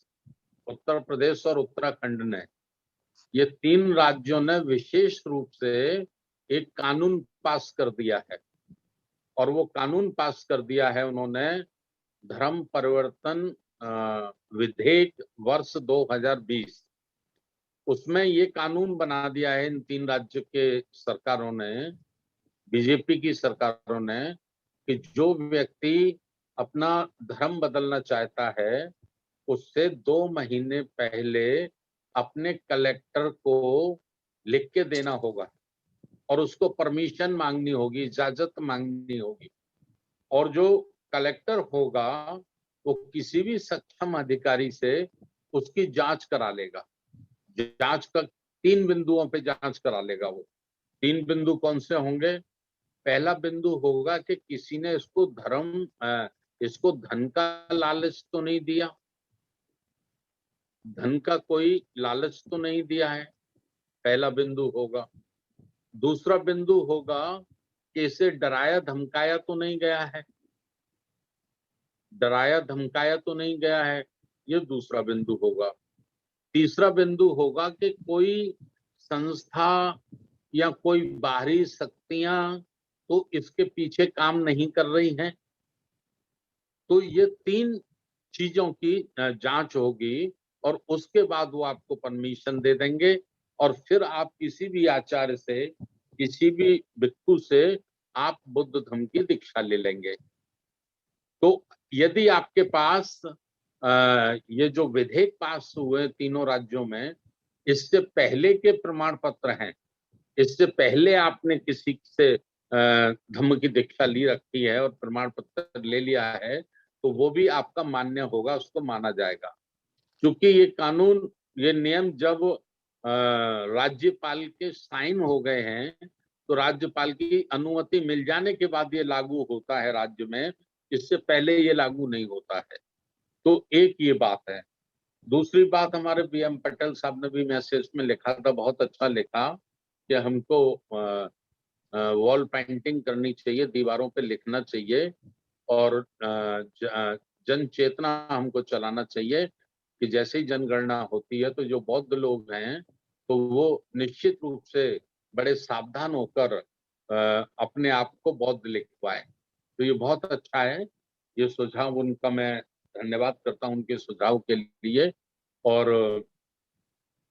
उत्तर प्रदेश और उत्तराखंड ने, ये 3 राज्यों ने विशेष रूप से एक कानून पास कर दिया है। और वो कानून पास कर दिया है उन्होंने, धर्म परिवर्तन विधेयक वर्ष 2020। उसमें ये कानून बना दिया है इन 3 राज्य के सरकारों ने, बीजेपी की सरकारों ने, कि जो व्यक्ति अपना धर्म बदलना चाहता है उससे 2 महीने पहले अपने कलेक्टर को लिख के देना होगा और उसको परमिशन मांगनी होगी, इजाजत मांगनी होगी। और जो कलेक्टर होगा वो किसी भी सक्षम अधिकारी से उसकी जांच करा लेगा। जांच का 3 बिंदुओं पे जांच करा लेगा। वो 3 बिंदु कौन से होंगे? पहला बिंदु होगा कि किसी ने इसको धन का लालच तो नहीं दिया, धन का कोई लालच तो नहीं दिया है, पहला बिंदु होगा। दूसरा बिंदु होगा कि इसे डराया धमकाया तो नहीं गया है, डराया धमकाया तो नहीं गया है, ये दूसरा बिंदु होगा। तीसरा बिंदु होगा कि कोई संस्था या कोई बाहरी शक्तियां तो इसके पीछे काम नहीं कर रही हैं। तो ये 3 चीजों की जांच होगी और उसके बाद वो आपको परमिशन दे देंगे और फिर आप किसी भी आचार्य से, किसी भी भिक्षु से आप बुद्ध धर्म की दीक्षा ले लेंगे। तो यदि आपके पास ये जो विधेयक पास हुए 3 राज्यों में, इससे पहले के प्रमाण पत्र हैं, इससे पहले आपने किसी से धम्म की दीक्षा ली रखी है और प्रमाण पत्र ले लिया है, तो वो भी आपका मान्य होगा, उसको माना जाएगा। क्योंकि ये कानून, ये नियम जब राज्यपाल के साइन हो गए हैं तो राज्यपाल की अनुमति मिल जाने के बाद ये लागू होता है राज्य में, इससे पहले ये लागू नहीं होता है। तो एक ये बात है। दूसरी बात, हमारे बीएम पटेल साहब ने भी मैसेज में लिखा था, बहुत अच्छा लिखा, कि हमको वॉल पेंटिंग करनी चाहिए, दीवारों पे लिखना चाहिए और जन चेतना हमको चलाना चाहिए कि जैसे ही जनगणना होती है तो जो बौद्ध लोग हैं तो वो निश्चित रूप से बड़े सावधान होकर अपने आप को बौद्ध लिखवाए। तो ये बहुत अच्छा है, ये सुझाव उनका मैं धन्यवाद करता हूं उनके सुझाव के लिए। और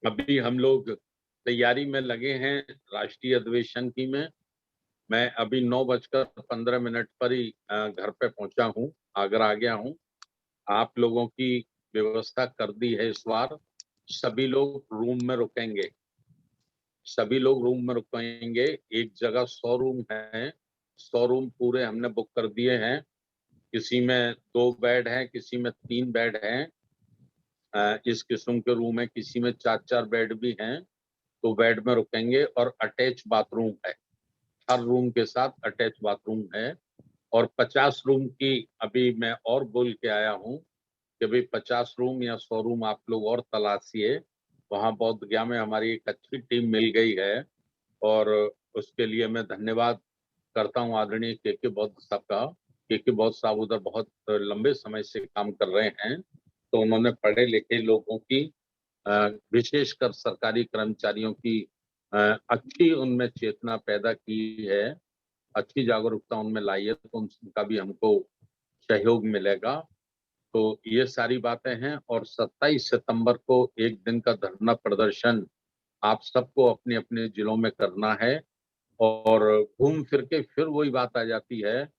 अभी हम लोग तैयारी में लगे हैं राष्ट्रीय अधिवेशन की में। मैं अभी 9:15 पर ही घर पे पहुंचा हूँ, आगरा आ गया हूँ। आप लोगों की व्यवस्था कर दी है इस बार। सभी लोग रूम में रुकेंगे, सभी लोग रूम में रुकेंगे। एक जगह 100 रूम है, 100 रूम पूरे हमने बुक कर दिए हैं। किसी में 2 बेड हैं, किसी में 3 बेड हैं। इस किस्म के रूम है, किसी में 4-4 बेड भी हैं। तो बेड में रुकेंगे और अटैच बाथरूम है, हर रूम के साथ अटैच बाथरूम है। और 50 रूम की अभी मैं और बोल के आया हूँ कि भाई 50 रूम या 100 रूम आप लोग और तलाशिए। वहाँ बौद्ध गया में हमारी एक अच्छी टीम मिल गई है और उसके लिए मैं धन्यवाद करता हूँ आदरणीय के बौद्ध साहब का। के बौद्ध साहब उधर बहुत लंबे समय से काम कर रहे हैं, तो उन्होंने पढ़े लिखे लोगों की, विशेषकर सरकारी कर्मचारियों की अच्छी उनमें चेतना पैदा की है, अच्छी जागरूकता उनमें लाई है, तो उनका भी हमको सहयोग मिलेगा। तो ये सारी बातें हैं। और 27 सितंबर को एक दिन का धरना प्रदर्शन आप सबको अपने अपने जिलों में करना है। और घूम फिर के फिर वही बात आ जाती है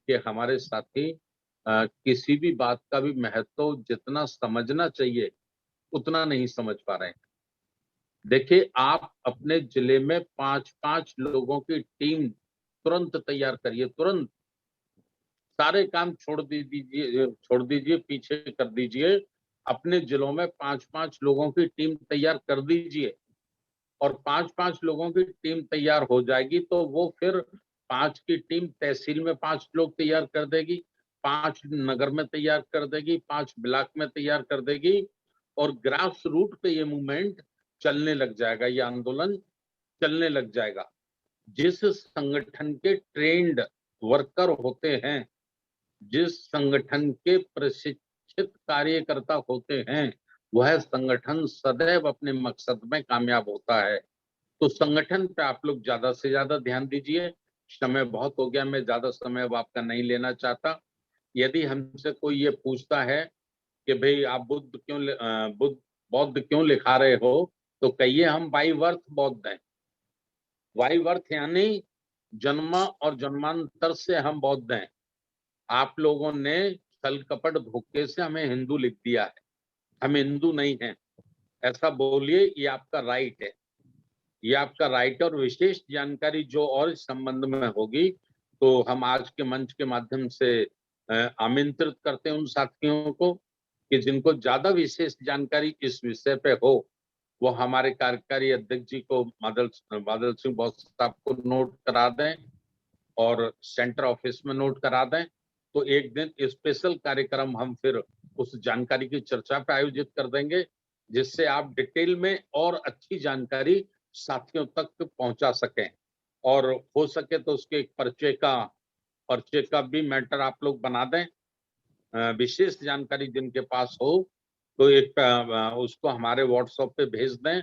कि हमारे साथी किसी भी बात का भी महत्व जितना समझना चाहिए उतना नहीं समझ पा रहे हैं। देखिए, आप अपने जिले में 5-5 लोगों की टीम तुरंत तैयार करिए, तुरंत सारे काम छोड़ दीजिए, पीछे कर दीजिए। अपने जिलों में 5-5 लोगों की टीम तैयार कर दीजिए और 5-5 लोगों की टीम तैयार हो जाएगी तो वो फिर 5 की टीम तहसील में 5 लोग तैयार कर देगी, 5 नगर में तैयार कर देगी, 5 ब्लॉक में तैयार कर देगी और ग्रास रूट पे ये मूवमेंट चलने लग जाएगा, ये आंदोलन चलने लग जाएगा। जिस संगठन के ट्रेंड वर्कर होते हैं, जिस संगठन के प्रशिक्षित कार्यकर्ता होते हैं, वह संगठन सदैव अपने मकसद में कामयाब होता है। तो संगठन पे आप लोग ज्यादा से ज्यादा ध्यान दीजिए। समय बहुत हो गया, मैं ज्यादा समय अब आपका नहीं लेना चाहता। यदि हमसे कोई ये पूछता है कि भाई आप बौद्ध क्यों लिखा रहे हो, तो कहिए हम बाई बर्थ बौद्ध हैं। बाई बर्थ यानी जन्म और जन्मांतर से हम बौद्ध हैं। आप लोगों ने छल कपट धोखे से हमें हिंदू लिख दिया है, हम हिंदू नहीं हैं, ऐसा बोलिए, ये आपका राइट है, ये आपका राइट। और विशेष जानकारी जो और इस संबंध में होगी तो हम आज के मंच के माध्यम से आमंत्रित करते हैं उन साथियों को कि जिनको ज्यादा विशेष जानकारी इस विषय पे हो वो हमारे कार्यकारी अध्यक्ष जी को बादल सिंह बौद्ध साहब को नोट करा दें और सेंटर ऑफिस में नोट करा दें। तो एक दिन स्पेशल कार्यक्रम हम फिर उस जानकारी की चर्चा पे आयोजित कर देंगे, जिससे आप डिटेल में और अच्छी जानकारी साथियों तक पहुंचा सकें। और हो सके तो उसके एक पर्चे का भी मैटर आप लोग बना दें। विशेष जानकारी जिनके पास हो तो एक उसको हमारे व्हाट्सएप पे भेज दें,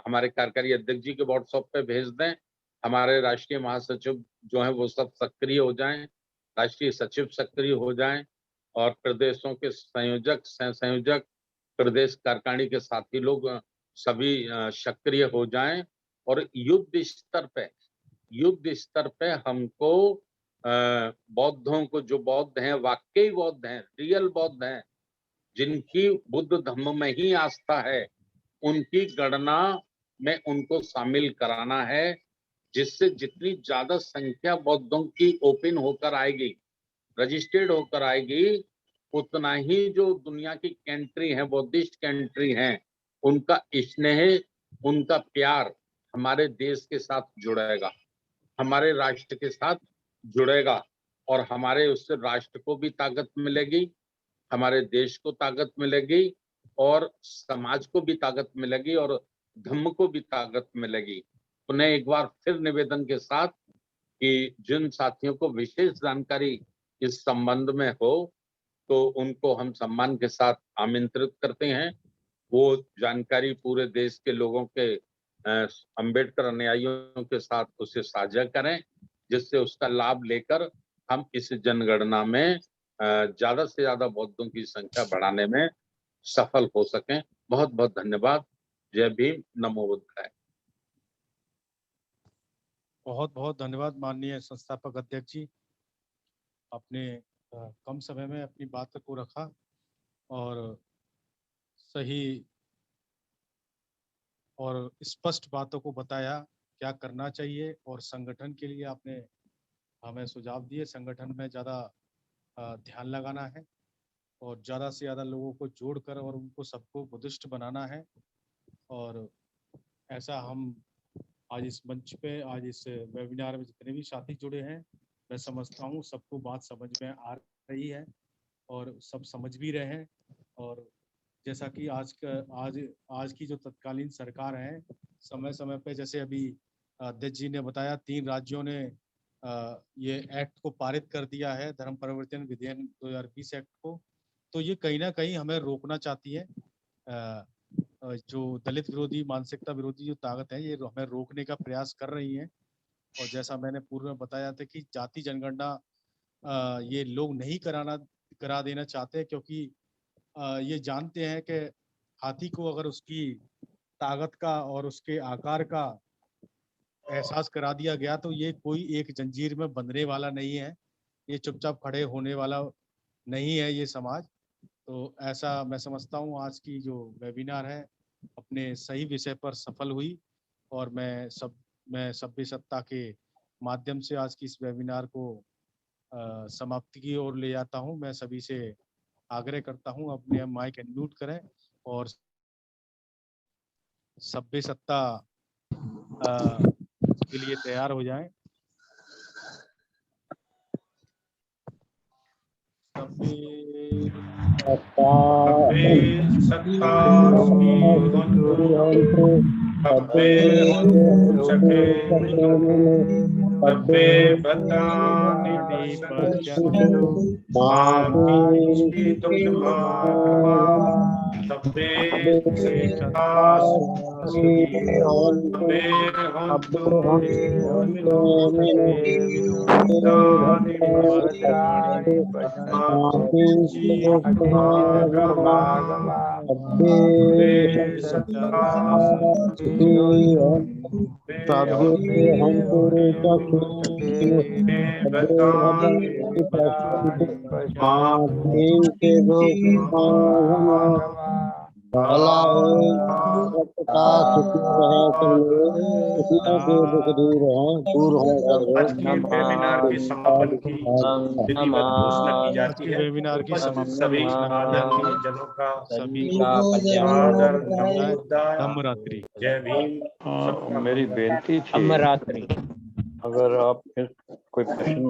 हमारे कार्यकारी अध्यक्ष जी के व्हाट्सएप पे भेज दें। हमारे राष्ट्रीय महासचिव जो है वो सब सक्रिय हो जाएं, राष्ट्रीय सचिव सक्रिय हो जाएं और प्रदेशों के संयोजक, सह संयोजक, प्रदेश कार्यकारिणी के साथी लोग सभी सक्रिय हो जाएं। और युद्ध स्तर पे हमको बौद्धों को, जो बौद्ध हैं, वाकई बौद्ध हैं, रियल बौद्ध हैं, जिनकी बुद्ध धम्म में ही आस्था है, उनकी गणना में उनको शामिल कराना है, जिससे जितनी ज्यादा संख्या बौद्धों की ओपन होकर आएगी, रजिस्टर्ड होकर आएगी, उतना ही जो दुनिया की कंट्री है, बौद्धिस्ट कंट्री हैं, उनका स्नेह, उनका प्यार हमारे देश के साथ जुड़ेगा, हमारे राष्ट्र के साथ जुड़ेगा, और हमारे उससे राष्ट्र को भी ताकत मिलेगी, हमारे देश को ताकत मिलेगी, और समाज को भी ताकत मिलेगी, और धम्म को भी ताकत मिलेगी। उन्हें एक बार फिर निवेदन के साथ कि जिन साथियों को विशेष जानकारी इस संबंध में हो तो उनको हम सम्मान के साथ आमंत्रित करते हैं, वो जानकारी पूरे देश के लोगों के अंबेडकर अनुयायियों के साथ उसे साझा करें, जिससे उसका लाभ लेकर हम इस जनगणना में ज्यादा से ज्यादा बौद्धों की संख्या बढ़ाने में सफल हो सकें। बहुत बहुत धन्यवाद। जय भीम, नमो बुद्धाय। बहुत बहुत धन्यवाद माननीय संस्थापक अध्यक्ष जी, आपने कम समय में अपनी बात को रखा और सही और स्पष्ट बातों को बताया क्या करना चाहिए, और संगठन के लिए आपने हमें सुझाव दिए। संगठन में ज़्यादा ध्यान लगाना है और ज़्यादा से ज़्यादा लोगों को जोड़कर और उनको सबको बुद्धिस्ट बनाना है, और ऐसा हम आज इस मंच पे, आज इस वेबिनार में जितने भी साथी जुड़े हैं, मैं समझता हूँ सबको बात समझ में आ रही है और सब समझ भी रहे हैं। और जैसा कि आज की जो तत्कालीन सरकार है, समय समय पे, जैसे अभी अध्यक्ष जी ने बताया, 3 राज्यों ने ये एक्ट को पारित कर दिया है, धर्म परिवर्तन विधेयक 2020 एक्ट को। तो ये कहीं ना कहीं हमें रोकना चाहती है, जो दलित विरोधी, मानसिकता विरोधी जो ताकत है, ये हमें रोकने का प्रयास कर रही है। और जैसा मैंने पूर्व में बताया था कि जाति जनगणना ये लोग नहीं करा देना चाहते, क्योंकि ये जानते हैं कि हाथी को अगर उसकी ताकत का और उसके आकार का एहसास करा दिया गया तो ये कोई एक जंजीर में बंधने वाला नहीं है, ये चुपचाप खड़े होने वाला नहीं है ये समाज। तो ऐसा मैं समझता हूँ आज की जो वेबिनार है अपने सही विषय पर सफल हुई, और मैं सभ्य सत्ता के माध्यम से आज की इस वेबिनार को समाप्ति की ओर ले जाता हूँ। मैं सभी से आग्रह करता हूँ अपने माइक अनम्यूट करें और सभ्य सत्ता के लिए तैयार हो जाएं। वेबिनार के समापन की विधिवत घोषणा की जाती है। वेबिनार की समाप्ति सभी आदरणीय जनों का आदर, धम्मरात्रि। जय भीम। मेरी बेनती थी, अगर आप कोई प्रश्न